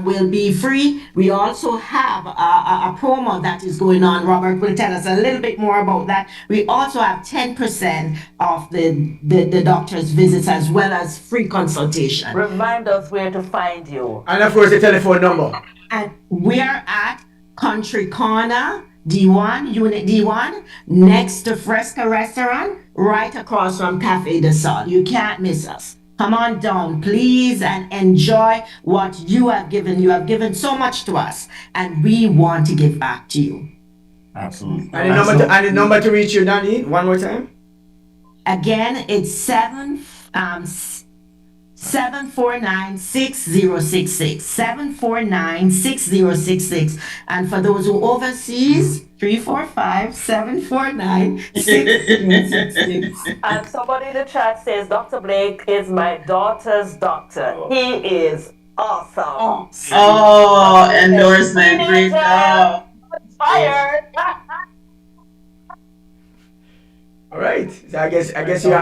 will be free. We also have a promo that is going on. Robert will tell us a little bit more about that. We also have 10% off the doctor's visits as well as free consultation. Remind us where to find you. And of course, the telephone number. And we're at Country Corner, D1, Unit D1, next to Fresca Restaurant, right across from Cafe de Sol. You can't miss us. Come on down, please, and enjoy what you have given. You have given so much to us, and we want to give back to you. Absolutely. And the number to reach you, Danny, one more time. Again, it's 749-6066. 749-6066. And for those who overseas, 345-749-6066. And somebody in the chat says Dr. Blake is my daughter's doctor. He is awesome. Oh, endorsement. Great job. Fired. All right. So I guess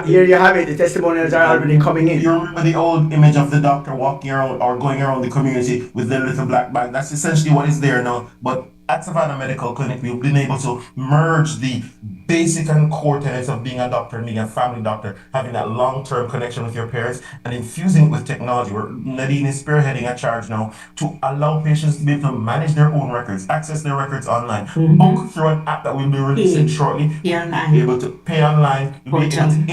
here you have it. The testimonials are already coming in. You remember the old image of the doctor walking around or going around the community with the little black bag? That's essentially what is there now. But at Savannah Medical Clinic, we've been able to merge the basic and core tenets of being a doctor and being a family doctor, having that long-term connection with your parents, and infusing it with technology. Where Nadine is spearheading a charge now to allow patients to be able to manage their own records, access their records online, book through an app that we'll be releasing shortly. Be online. Be able to pay online, you'll be able to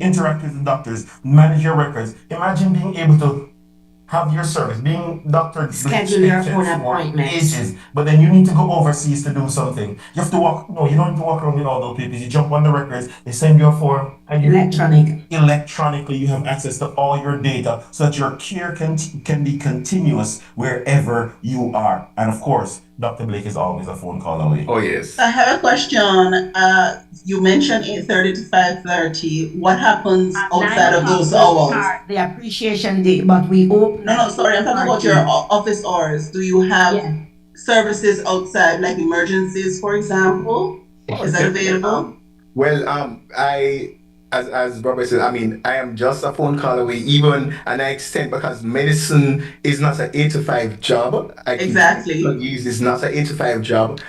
interact with the doctors, manage your records. Imagine being able to have your service, being doctor Schedule your own appointments. ages, but then you need to go overseas to do something. You have to walk. No, you don't need to walk around with all those papers. You jump on the records. They send you a form, and you electronically you have access to all your data, so that your care can be continuous wherever you are. And of course, Dr. Blake is always a phone call away. Oh yes. I have a question. You mentioned 8:30 to 5:30. What happens outside of those hours? The appreciation day, but we open. No, sorry. I'm talking about your office hours. Do you have services outside, like emergencies, for example? Is that available? Well, as Robert said, I mean, I am just a phone call away, even an extent, because medicine is not an 8 to 5 job. Exactly. It's not an 8 to 5 job.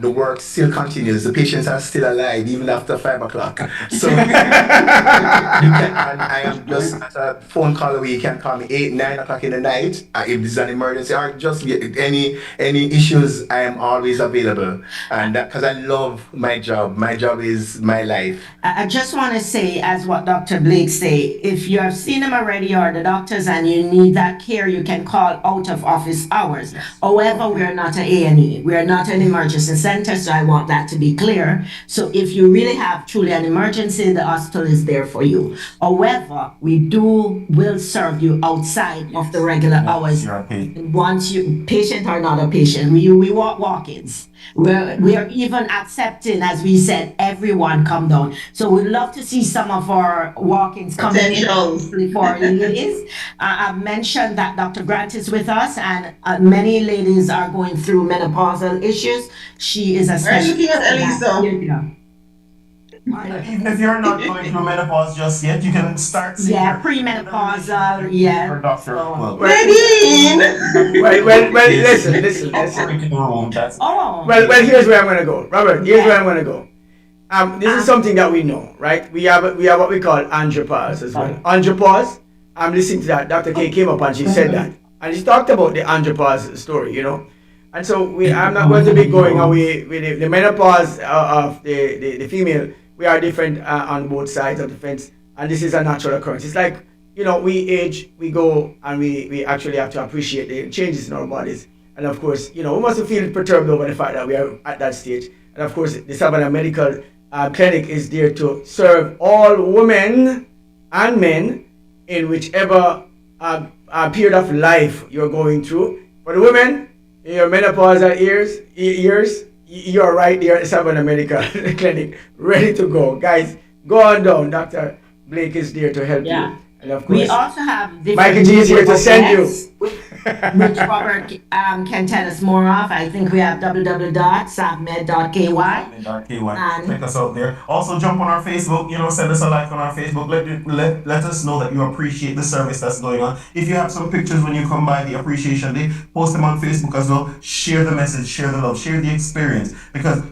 The work still continues. The patients are still alive even after 5 o'clock. So I am just a phone call away. You can call me 8, 9 o'clock in the night if there's an emergency or just any issues. I am always available, and that because I love my job. My job is my life. I just want to say, as what Dr. Blake say, if you have seen him already or the doctors and you need that care, you can call out of office hours. However, we are not an A&E. We are not an emergency center, so I want that to be clear. So if you really have truly an emergency, the hospital is there for you. However, we will serve you outside of the regular hours. Once you patient or not a patient, we walk-ins. We are even accepting, as we said, everyone come down. So we'd love to see some of our walk-ins coming in for ladies. I've mentioned that Dr. Grant is with us, and many ladies are going through menopausal issues. She is a specialist. We're looking at Elise. Even if you're not going through menopause just yet, you can start seeing premenopausal, her doctor. Well, listen. Well, here's where I'm gonna go, Robert. Here's where I'm gonna go. This is something that we know, right? We have what we call andropause as well. Andropause. I'm listening to that. Dr. K came up and she said that, and she talked about the andropause story, you know. And so I'm not going to be going away with the menopause of the female. We are different on both sides of the fence, and this is a natural occurrence. It's like, you know, we age, we go, and we actually have to appreciate the changes in our bodies. And of course, we must feel perturbed over the fact that we are at that stage. And of course, the Savannah Medical Clinic is there to serve all women and men in whichever period of life you're going through. For the women, in your menopausal years, you're right there at the Savannah Medical Clinic, ready to go. Guys, go on down. Dr. Blake is there to help you. And of course, we also have Mikey G is here to send you. Which Robert can tell us more of. I think we have www.savmed.ky. And check us out there. Also jump on our Facebook, send us a like on our Facebook. Let us know that you appreciate the service that's going on. If you have some pictures when you come by the appreciation day, post them on Facebook as well. Share the message, share the love, share the experience. Because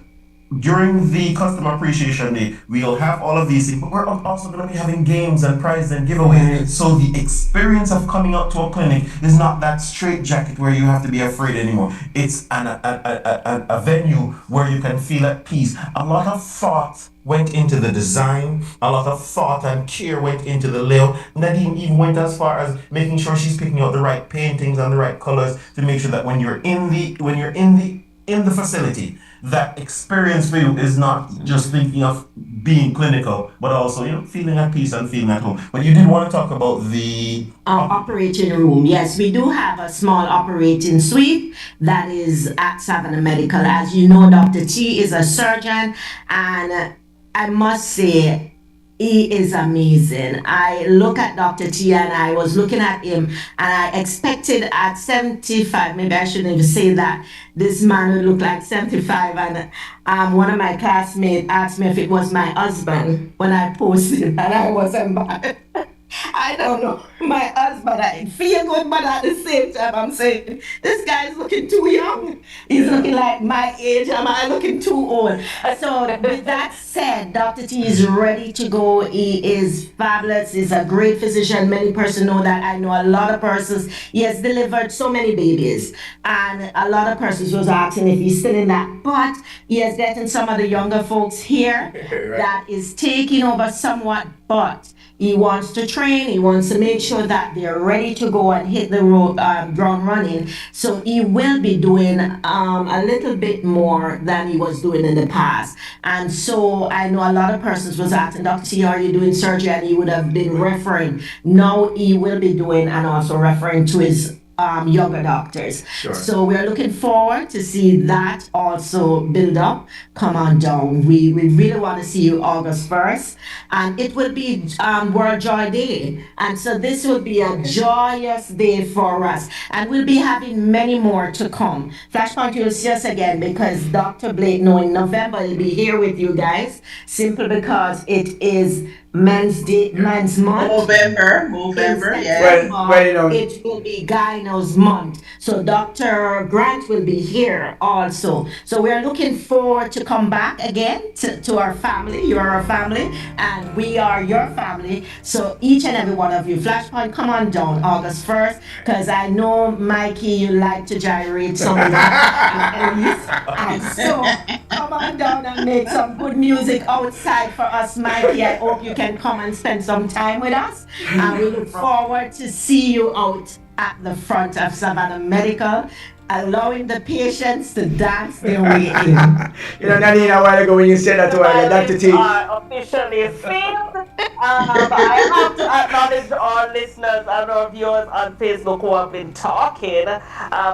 during the Customer Appreciation Day, we'll have all of these things, but we're also going to be having games and prizes and giveaways. So the experience of coming out to a clinic is not that straight jacket where you have to be afraid anymore. It's a venue where you can feel at peace. A lot of thought went into the design, a lot of thought and care went into the layout. Nadine even went as far as making sure she's picking out the right paintings and the right colors to make sure that when you're in the facility, that experience for you is not just thinking of being clinical, but also, feeling at peace and feeling at home. But you did want to talk about the operating room. Yes, we do have a small operating suite that is at Savannah Medical. As you know, Dr. T is a surgeon, and I must say, he is amazing. I look at Dr. T and I was looking at him and I expected at 75, maybe I shouldn't even say that, this man would look like 75. And one of my classmates asked me if it was my husband when I posted and I was embarrassed. I don't know. My husband, I feel good, but at the same time, I'm saying, this guy's looking too young. He's looking like my age. Am I looking too old? So with that said, Dr. T is ready to go. He is fabulous. He's a great physician. Many persons know that. I know a lot of persons. He has delivered so many babies. And a lot of persons was asking if he's still in that. But he is getting some of the younger folks here that is taking over somewhat. But he wants to train. He wants to make sure that they're ready to go and hit the road, ground running. So he will be doing a little bit more than he was doing in the past. And so I know a lot of persons was asking, Dr. T, are you doing surgery? And he would have been referring. Now he will be doing and also referring to his younger doctors. Sure. So we're looking forward to see that also build up. Come on down. We really want to see you August 1st. And it will be World Joy Day. And so this will be a joyous day for us. And we'll be having many more to come. Flashpoint, you'll see us again because Dr. Blake, in November, he'll be here with you guys. Simply because it is Men's Month. November, yes. Well, It will be Gyno's month. So Dr. Grant will be here also. So we're looking forward to come back again to our family. You're our family and we are your family. So each and every one of you, Flashpoint, come on down August 1st because I know, Mikey, you like to gyrate some of that. And so come on down and make some good music outside for us, Mikey. I hope you can come and spend some time with us. And we look forward to see you out at the front of Savannah Medical, allowing the patients to dance their way in. Nadine, a while ago when you said that to her, Dr. T. Are officially filled. I have to acknowledge our listeners and our viewers on Facebook who have been talking.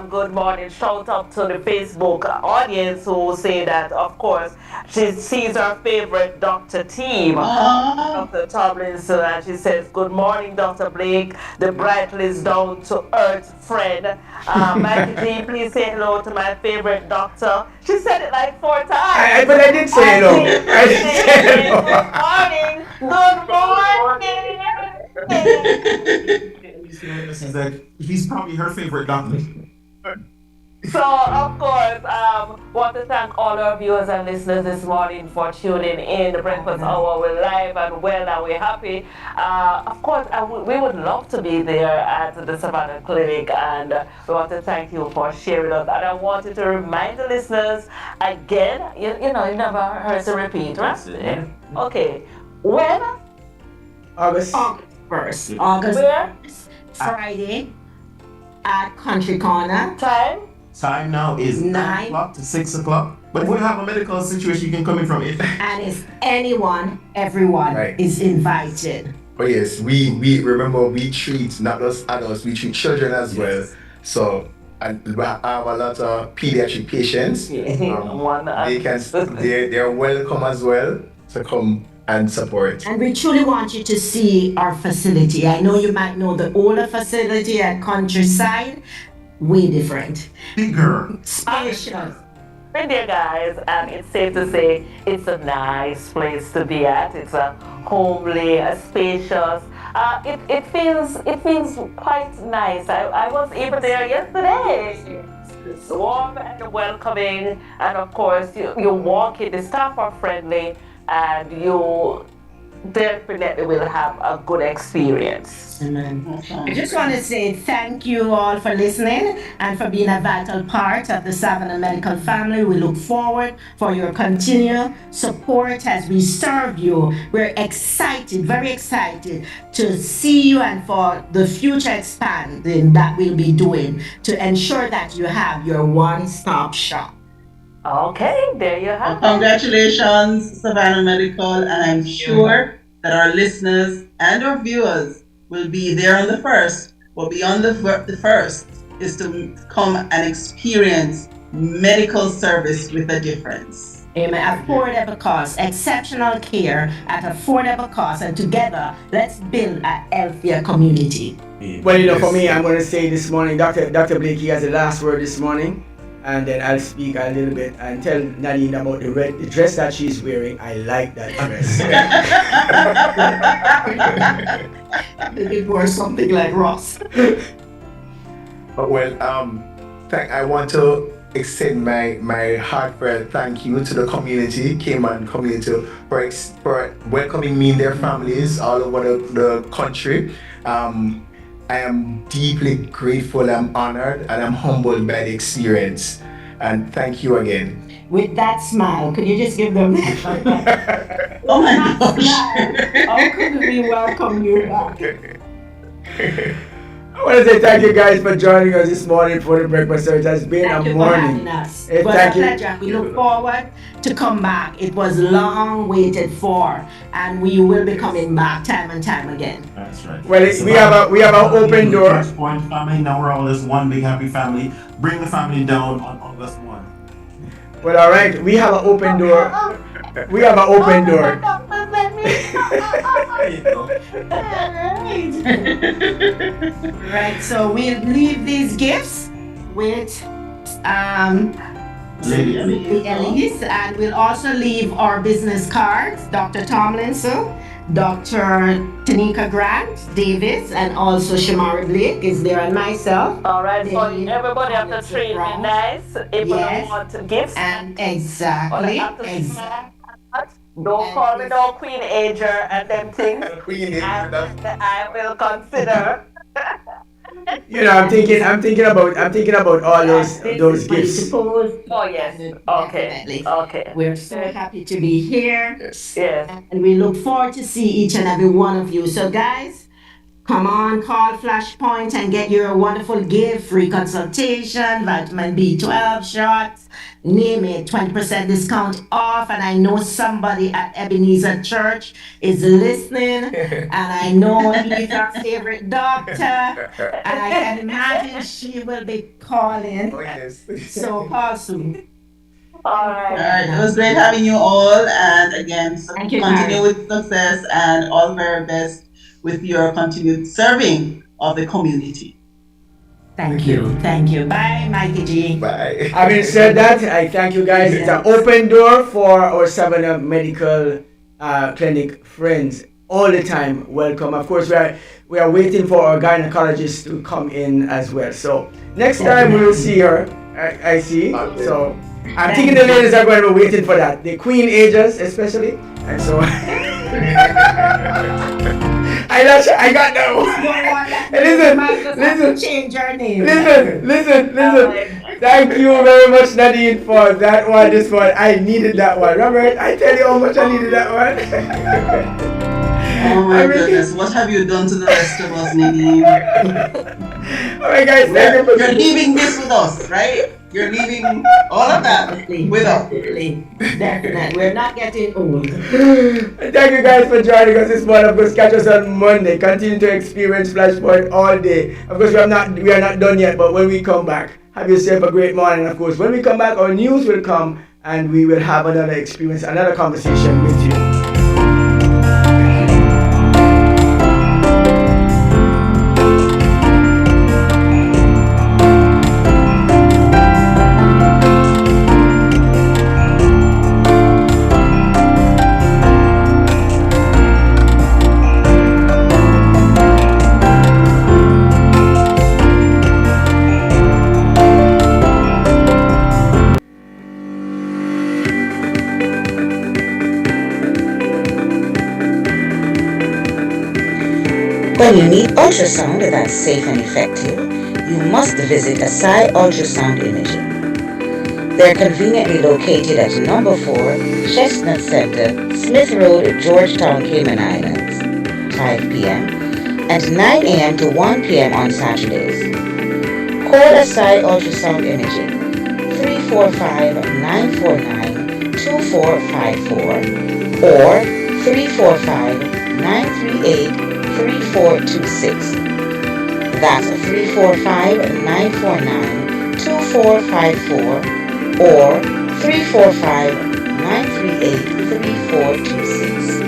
Good morning. Shout out to the Facebook audience who say that, of course, she sees her favorite Dr. Team, Dr. Tomlinson, and she says, good morning, Dr. Blake, the brightest down to earth friend. Mikey G, please say hello to my favorite doctor. She said it like 4 times. But I did say hello. I did say hello. Good morning. He's probably her favorite doctor. So, of course, want to thank all our viewers and listeners this morning for tuning in. The Breakfast Hour, we're live and well and we're happy. Of course, we would love to be there at the Savannah Clinic, and we want to thank you for sharing us. And I wanted to remind the listeners again, you never heard to repeat, right? Yeah. Okay. When? August 1st. August Where? 1st, Friday at Country Corner. Time? Time now is 9 o'clock to 6 o'clock. But if you have a medical situation, you can come in from it. And it's anyone, everyone is invited. Oh yes, we remember we treat not just adults, we treat children as well. So and we have a lot of pediatric patients. They're welcome as well to come and support. And we truly want you to see our facility. I know you might know the older facility at Countryside. Way different. Bigger. Spacious. Right there, guys, and it's safe to say it's a nice place to be at. It's a homely, a spacious. It feels quite nice. I was able there yesterday. It's warm and welcoming, and of course you walk in. The staff are friendly, and you definitely will have a good experience. Amen. I just want to say thank you all for listening and for being a vital part of the Savannah Medical family. We look forward for your continued support as we serve you. We're excited, very excited to see you and for the future expanding that we'll be doing to ensure that you have your one-stop shop. Okay, there you have it. Congratulations, Savannah Medical, and I'm sure that our listeners and our viewers will be there on the 1st. But beyond the 1st is to come and experience medical service with a difference. Amen. Affordable cost, exceptional care at affordable cost, and together let's build a healthier community. Well, for me, I'm going to say this morning, Dr. Blakey has the last word this morning. And then I'll speak a little bit and tell Nadine about the dress that she's wearing. I like that dress. Maybe wear something like Ross. Well, I want to extend my heartfelt thank you to the community, Cayman community, for welcoming me and their families all over the country. I am deeply grateful, I'm honored, and I'm humbled by the experience. And thank you again. With that smile, could you just give them that? Oh my gosh. How could we welcome you back? I want to say thank you guys for joining us this morning for the breakfast. So it has been a morning. It was a pleasure. We look forward to come back. It was long waited for, and we will be coming back time and time again. That's right. Well, we have an open door. Flashpoint family. Now we're all this one big happy family. Bring the family down on August 1. Well, all right. We have an open door. We have an open door. Right, so we'll leave these gifts with Lady Elise, and we'll also leave our business cards, Dr. Tomlinson, Dr. Tanika Grant Davis, and also Shamari Blake is there, and myself. All right, so everybody have to treat me nice if you want gifts. And exactly. Don't call me no Queen Ager and them things. I will consider. I'm thinking about all those gifts. Oh yes. Okay. We're so happy to be here. Yes. And we look forward to see each and every one of you. So guys, come on, call Flashpoint and get your wonderful gift, free consultation, vitamin B12 shots, name it, 20% discount off. And I know somebody at Ebenezer Church is listening, and I know he's our favorite doctor, and I can imagine she will be calling. Oh, yes. So call soon. All right. It was great having you all, and again, continue with success and all the very best with your continued serving of the community. Thank you. Bye, Mikey G. Bye. Having said that, I thank you guys. It's an open door for our Savannah Medical Clinic friends all the time. Welcome. Of course, we are waiting for our gynecologist to come in as well. So next time we will see her. I see. Okay. So I'm thinking the ladies are going to be waiting for that. The Queen Agers especially. And so I got that one. Listen. Change your name. Listen. Thank you very much, Nadine, for that one. This one, I needed that one. Robert, I tell you how much I needed that one. Oh my goodness, what have you done to the rest of us, Nadine? Alright guys, thank you for You're leaving this with us, right? You're leaving all of that with us. Definitely. We're not getting old. Thank you guys for joining us this morning. Of course, catch us on Monday. Continue to experience Flashpoint all day. Of course, we are not done yet, but when we come back, have yourself a great morning. Of course, when we come back, our news will come and we will have another experience, another conversation with you. When you need ultrasound that's safe and effective, you must visit Asai Ultrasound Imaging. They're conveniently located at number 4 Chestnut Center, Smith Road, Georgetown, Cayman Islands, 5 p.m. and 9 a.m. to 1 p.m. on Saturdays. Call Asai Ultrasound Imaging 345-949-2454 or 345-938-3426. That's 345-949-2454 or 345-938-3426.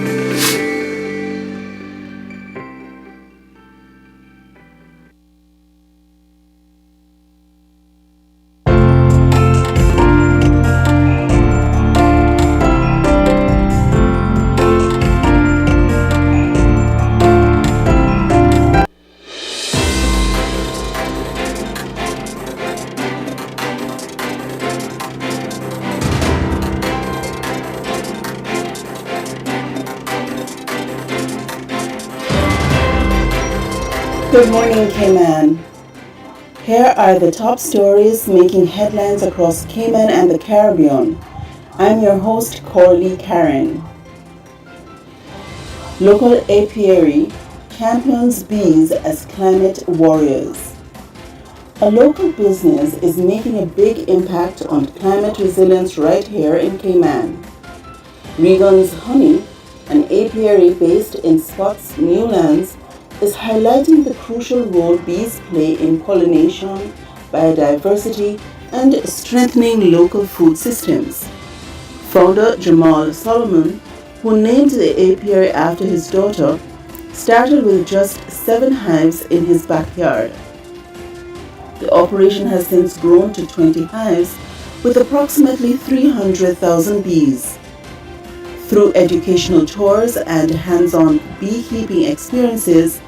Good morning, Cayman. Here are the top stories making headlines across Cayman and the Caribbean. I'm your host, CoraleeKaren. Local apiary champions bees as climate warriors. A local business is making a big impact on climate resilience right here in Cayman. Regan's Honey, an apiary based in Scott's Newlands, is highlighting the crucial role bees play in pollination, biodiversity, and strengthening local food systems. Founder Jamal Solomon, who named the apiary after his daughter, started with just 7 hives in his backyard. The operation has since grown to 20 hives with approximately 300,000 bees. Through educational tours and hands-on beekeeping experiences,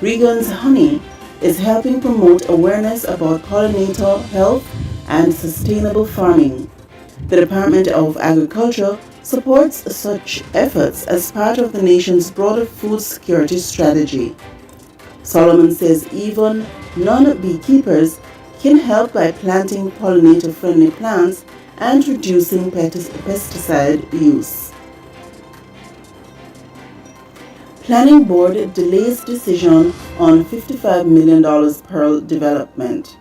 Regan's Honey is helping promote awareness about pollinator health and sustainable farming. The Department of Agriculture supports such efforts as part of the nation's broader food security strategy. Solomon says even non-beekeepers can help by planting pollinator-friendly plants and reducing pesticide use. Planning Board delays decision on $55 million Pearl development.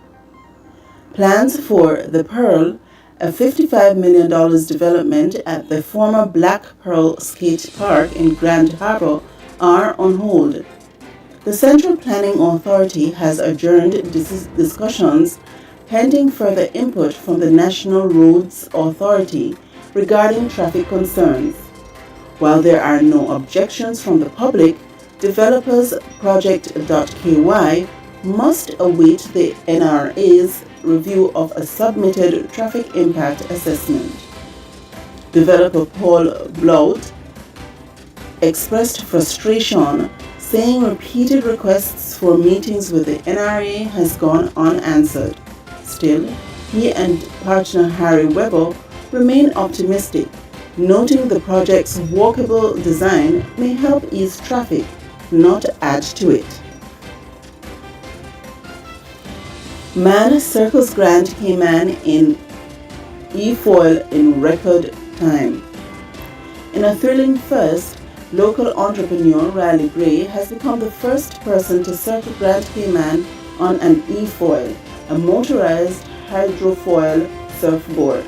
Plans for the Pearl, a $55 million development at the former Black Pearl Skate Park in Grand Harbor, are on hold. The Central Planning Authority has adjourned discussions pending further input from the National Roads Authority regarding traffic concerns. While there are no objections from the public, developers Project.ky must await the NRA's review of a submitted traffic impact assessment. Developer Paul Blout expressed frustration, saying repeated requests for meetings with the NRA has gone unanswered. Still, he and partner Harry Weber remain optimistic, noting the project's walkable design may help ease traffic, not add to it. Man circles Grand Cayman in e-foil in record time. In a thrilling first, local entrepreneur Riley Gray has become the first person to circle Grand Cayman on an e-foil, a motorized hydrofoil surfboard.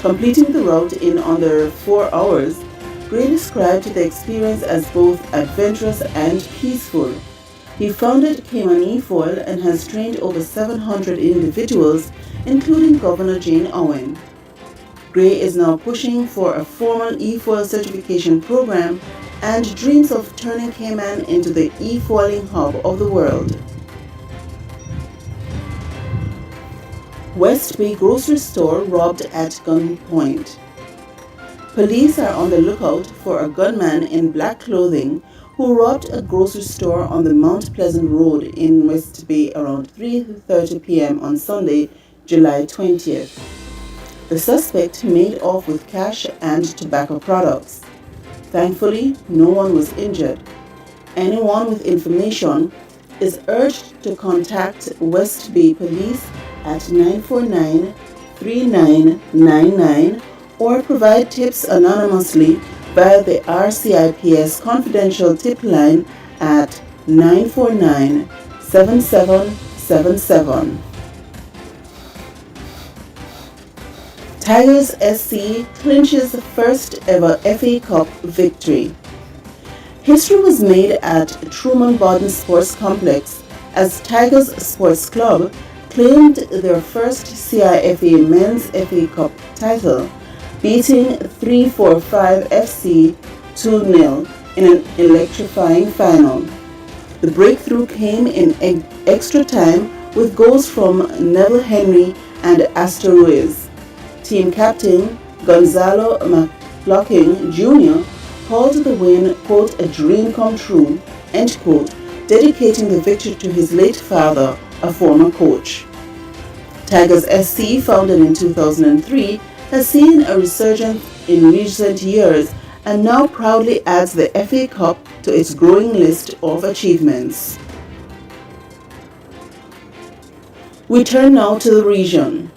Completing the route in under 4 hours, Gray described the experience as both adventurous and peaceful. He founded Cayman E-Foil and has trained over 700 individuals, including Governor Jane Owen. Gray is now pushing for a formal e-foil certification program and dreams of turning Cayman into the e-foiling hub of the world. West Bay grocery store robbed at gunpoint. Police are on the lookout for a gunman in black clothing who robbed a grocery store on the Mount Pleasant Road in West Bay around 3:30 p.m. on Sunday, July 20th. The suspect made off with cash and tobacco products. Thankfully, no one was injured. Anyone with information is urged to contact West Bay Police at 949-3999 or provide tips anonymously via the RCIPS confidential tip line at 949-7777. Tigers SC clinches first ever FA Cup victory. History was made at Truman Bodden Sports Complex as Tigers Sports Club claimed their first CIFA Men's FA Cup title, beating 345 FC 2-0 in an electrifying final. The breakthrough came in extra time with goals from Neville Henry and Astor Ruiz. Team captain Gonzalo McLaughlin Jr. called the win, quote, a dream come true, end quote, dedicating the victory to his late father, a former coach. Tigers SC, founded in 2003, has seen a resurgence in recent years and now proudly adds the FA Cup to its growing list of achievements. We turn now to the region.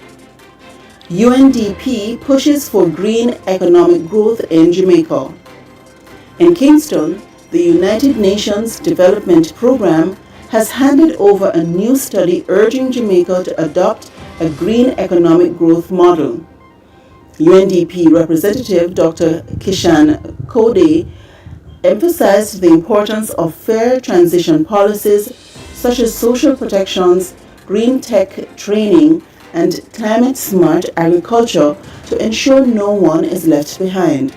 UNDP pushes for green economic growth in Jamaica. In Kingston, the United Nations Development Programme has handed over a new study urging Jamaica to adopt a green economic growth model. UNDP representative Dr. Kishan Kode emphasized the importance of fair transition policies such as social protections, green tech training, and climate-smart agriculture to ensure no one is left behind.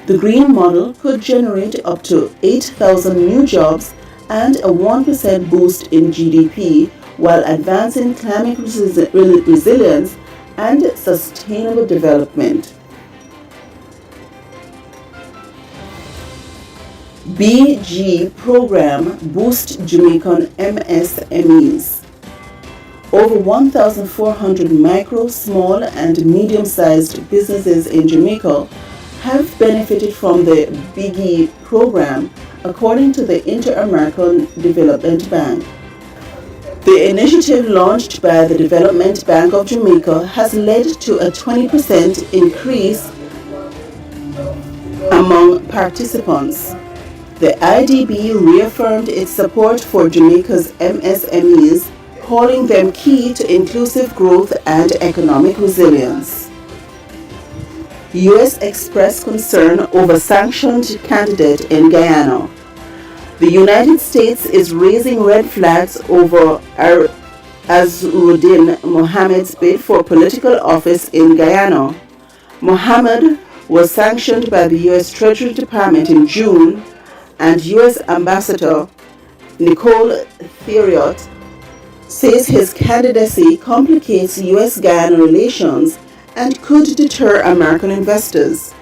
The green model could generate up to 8,000 new jobs and a 1% boost in GDP while advancing climate resilience and sustainable development. BG program boosts Jamaican MSMEs. Over 1,400 micro, small, and medium-sized businesses in Jamaica have benefited from the BG program, according to the Inter-American Development Bank. The initiative launched by the Development Bank of Jamaica has led to a 20% increase among participants. The IDB reaffirmed its support for Jamaica's MSMEs, calling them key to inclusive growth and economic resilience. U.S. expressed concern over sanctioned candidate in Guyana. The United States is raising red flags over Azruddin Mohammed's bid for political office in Guyana. Mohammed was sanctioned by the U.S. Treasury Department in June, and U.S. Ambassador Nicole Theriot says his candidacy complicates U.S.-Guyana relations and could deter American investors.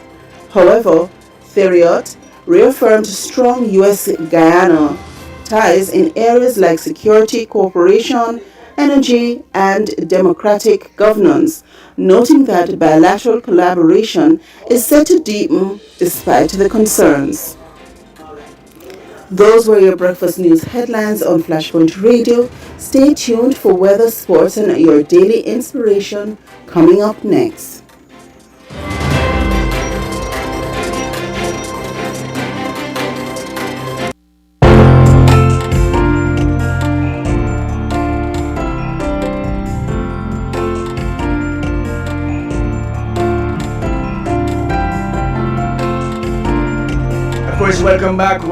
However, Theriot reaffirmed strong U.S.-Guyana ties in areas like security, cooperation, energy, and democratic governance, noting that bilateral collaboration is set to deepen despite the concerns. Those were your breakfast news headlines on Flashpoint Radio. Stay tuned for weather, sports, and your daily inspiration coming up next. welcome back.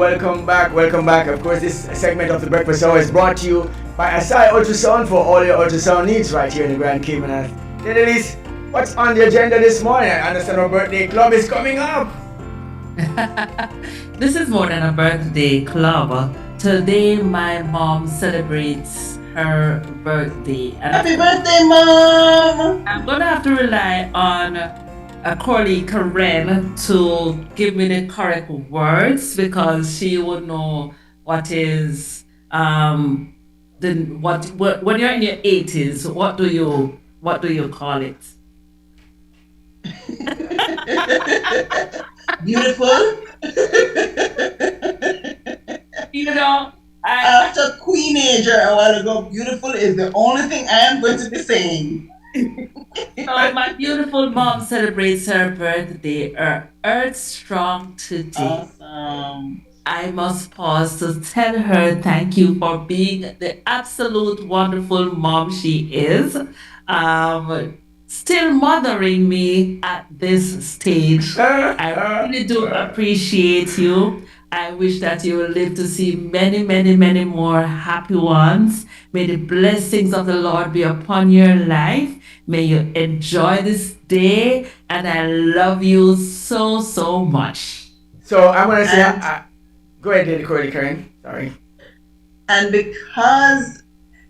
Of course, this segment of the Breakfast Hour is brought to you by Asai Ultrasound for all your ultrasound needs right here in the Grand Cayman Islands. Then Elise, what's on the agenda this morning? I understand our birthday club is coming up. This is more than a birthday club. Today, my mom celebrates her birthday. And Happy birthday, Mom! I'm gonna have to rely on CoraleeKaren to give me the correct words because she would know what is when you're in your 80s. What do you call it? Beautiful. You know, after Queenager a while ago, beautiful is the only thing I am going to be saying. So my beautiful mom celebrates her birthday, her Earth Strong today. Awesome. I must pause to tell her thank you for being the absolute wonderful mom she is. Still mothering me at this stage. I really do appreciate you. I wish that you will live to see many, many, many more happy ones. May the blessings of the Lord be upon your life. May you enjoy this day. And I love you so, so much. So I'm going to say, go ahead, Lady CoraleeKaren. Sorry. And because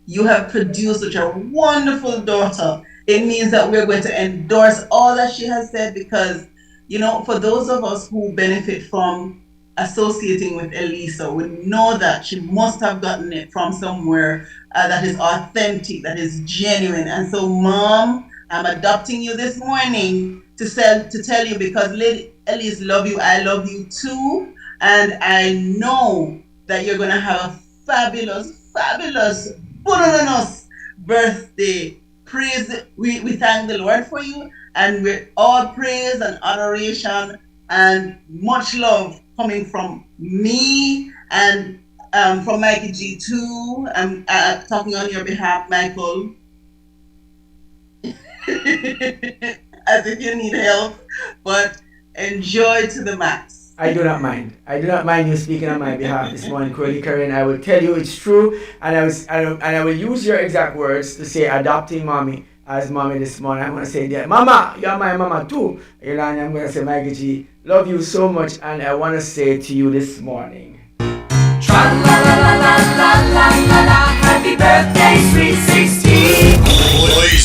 you have produced such a wonderful daughter, it means that we're going to endorse all that she has said because, you know, for those of us who benefit from associating with Elise, we know that she must have gotten it from somewhere that is authentic, that is genuine. And so, Mom, I'm adopting you this morning to tell you because Lady Elise love you, I love you too. And I know that you're going to have a fabulous, bonus birthday. Praise, we thank the Lord for you, and with all praise and adoration and much love coming from me and from Mikey G too. I'm talking on your behalf, Michael. As if you need help, but enjoy to the max. I do not mind. I do not mind you speaking on my behalf this morning, CoraleeKaren. I will tell you it's true, and I will use your exact words to say adopting mommy as mommy this morning. I'm going to say that, Mama, you're my mama too. You know, and I'm going to say, Mikey G, love you so much, and I want to say to you this morning. Tra-la-la-la-la-la-la-la-la, happy birthday, sweet 16.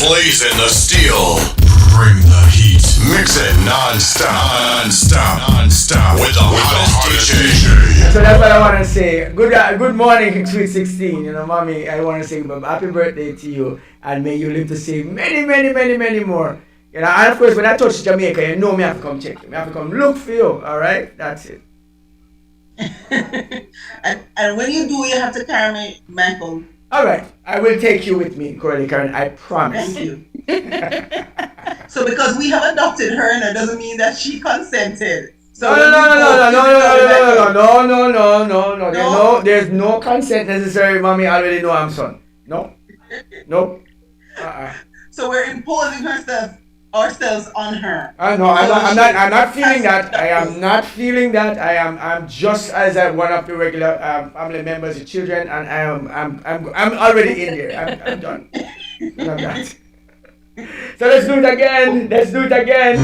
Blazing the steel. Bring the heat. Mix it non-stop with the hottest DJ. So that's what I want to say. Good morning, sweet 16. You know, mommy, I want to say happy birthday to you, and may you live to see many, many, many, many more. You know, and of course, when I touch Jamaica, you know me have to come check you. Me have to come look for you. All right, that's it. and when you do, you have to carry me, Michael. All right, I will take you with me, CoraleeKaren. I promise. Thank you. So because we have adopted her, and it doesn't mean that she consented. So no. There's no consent necessary, mommy. I already know I'm son. No. So we're imposing ourselves on her. No, I'm not feeling that. I am not feeling that. I'm just as one of the regular family members, the children, and I'm already in there. I'm done. I'm done. So let's do it again. Birthday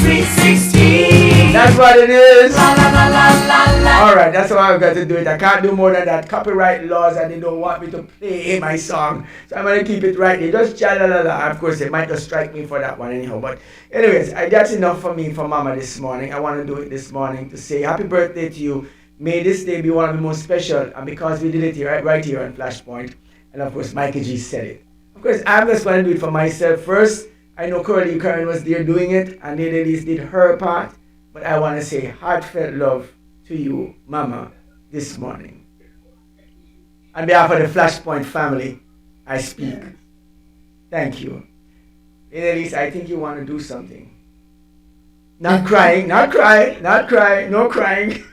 sweet 16. That's what it is. Alright, that's how I've got to do it. I can't do more than that. Copyright laws, and they don't want me to play my song. So I'm going to keep it right there. Just cha-la-la-la. Of course, they might just strike me for that one anyhow. But anyways, that's enough for me, for Mama this morning. I want to do it this morning to say happy birthday to you. May this day be one of the most special. And because we did it here, right here on Flashpoint. And of course, Mikey G said it. Of course, I'm just going to do it for myself first. I know CoraleeKaren was there doing it, and Lady Elise did her part. But I want to say heartfelt love to you, Mama, this morning. On behalf of the Flashpoint family, I speak. Thank you. Lady Elise, I think you want to do something. Not crying. No crying. No crying.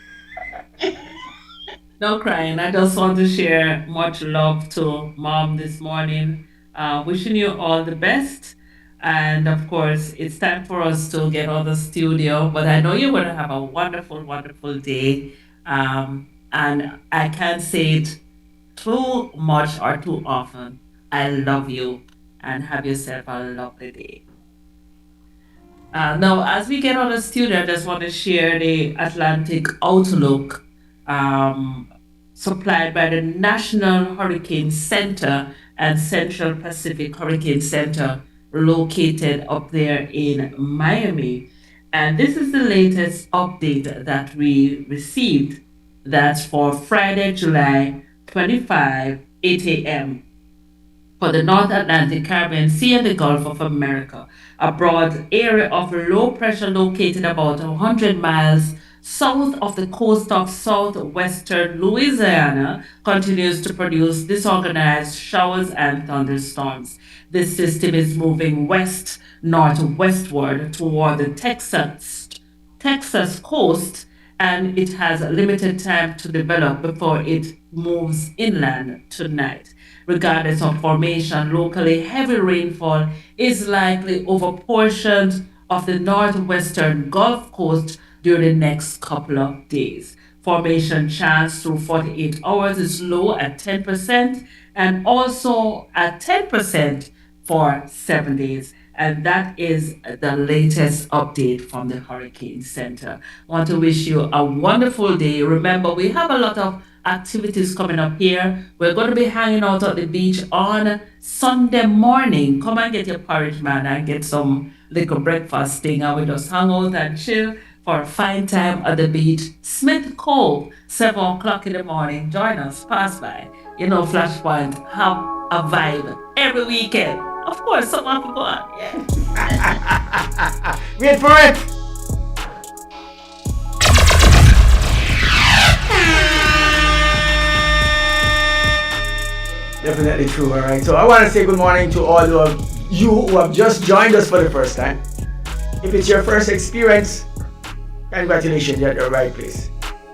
I just want to share much love to Mom this morning. Wishing you all the best. And of course, it's time for us to get on the studio. But I know you're going to have a wonderful, wonderful day. And I can't say it too much or too often. I love you and have yourself a lovely day. Now, as we get on the studio, I just want to share the Atlantic outlook um, supplied by the National Hurricane Center and Central Pacific Hurricane Center located up there in Miami. And this is the latest update that we received. That's for Friday, July 25, 8 a.m for the North Atlantic, Caribbean Sea, and the Gulf of America. A broad area of low pressure located about 100 miles south of the coast of southwestern Louisiana continues to produce disorganized showers and thunderstorms. This system is moving west northwestward toward the Texas coast, and it has limited time to develop before it moves inland tonight. Regardless of formation, locally heavy rainfall is likely over portions of the northwestern Gulf Coast during the next couple of days. Formation chance through 48 hours is low at 10% and also at 10% for 7 days. And that is the latest update from the Hurricane Center. I want to wish you a wonderful day. Remember, we have a lot of activities coming up here. We're going to be hanging out at the beach on Sunday morning. Come and get your porridge, man, and get some little breakfast thing. And we just hang out and chill for a fine time at the beach. Smith Cove, 7 o'clock in the morning. Join us, pass by. You know, Flashpoint, have a vibe every weekend. Of course, someone can go on. Yeah. Wait for it. Definitely true, all right. So I want to say good morning to all of you who have just joined us for the first time. If it's your first experience, congratulations, you're at the right place.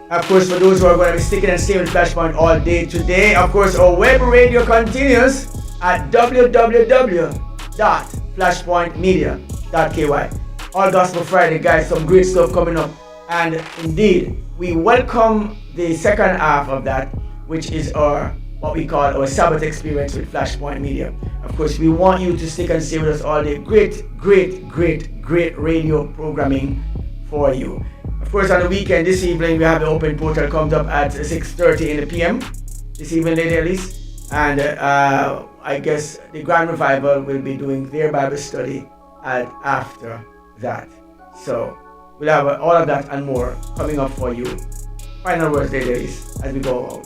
Of course, for those who are going to be sticking and staying with Flashpoint all day today, of course, our web radio continues at www.flashpointmedia.ky. All Gospel Friday, guys, some great stuff coming up. And indeed, we welcome the second half of that, which is our what we call our Sabbath experience with Flashpoint Media. Of course, we want you to stick and stay with us all day. Great radio programming for you. Of course, on the weekend, this evening, we have the open portal comes up at 6:30 in the PM. This evening, Lady Elise. And I guess the Grand Revival will be doing their Bible study after that. So we'll have all of that and more coming up for you. Final words, Lady Elise, as we go out.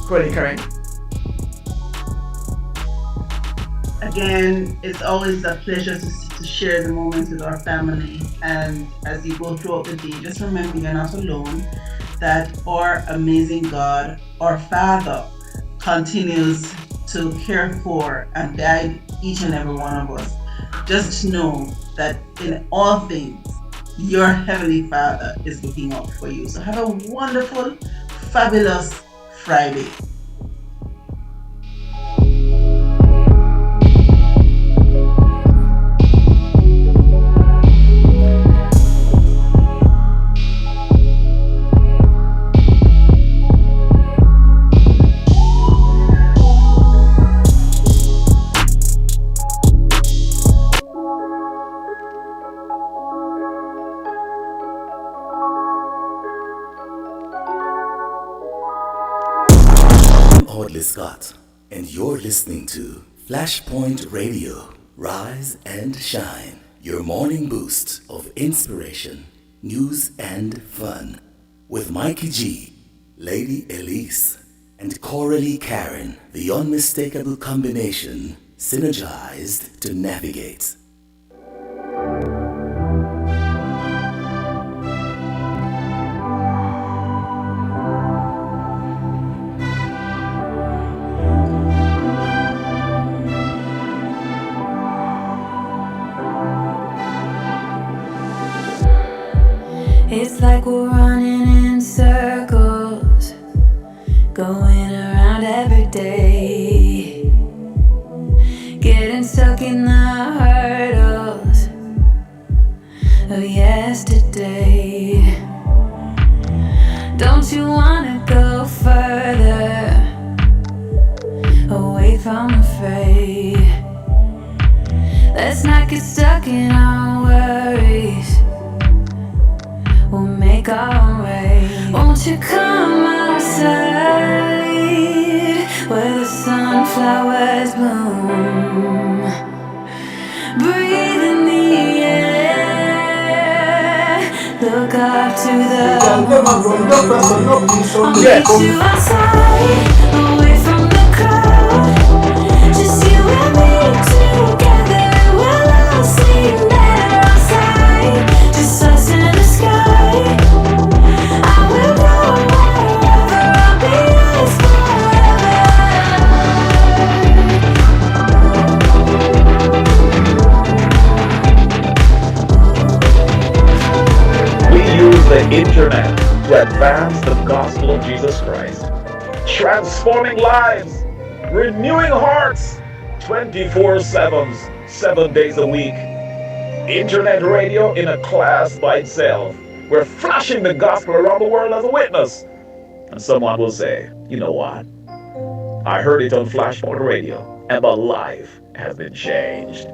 CoraleeKaren. Again, it's always a pleasure to share the moments with our family. And as you go throughout the day, just remember you're not alone, that our amazing God, our Father, continues to care for and guide each and every one of us. Just know that in all things, your Heavenly Father is looking out for you. So have a wonderful, fabulous Friday. Scott, and you're listening to Flashpoint Radio. Rise and shine. Your morning boost of inspiration, news, and fun. With Mikey G, Lady Elise, and CoraleeKaren, the unmistakable combination, synergized to navigate. It's like we're running in circles, going around every day, getting getting stuck in the hurdles of yesterday. Don't you wanna go further away from the fray? Let's not get stuck in our worries. We'll make our own way. Won't you come outside where the sunflowers bloom? Breathe in the air. Look up to the moon. I'll meet you outside, away from the crowd. Just you and me together. We'll all sleep there outside. Just us in the sky. I will go wherever. I'll be yours We use the internet to advance the gospel of Jesus Christ, transforming lives, renewing hearts, 24/7, 7 days a week. Internet radio in a class by itself. We're flashing the gospel around the world as a witness. And someone will say, you know what? I heard it on Flashpoint Radio, and my life has been changed.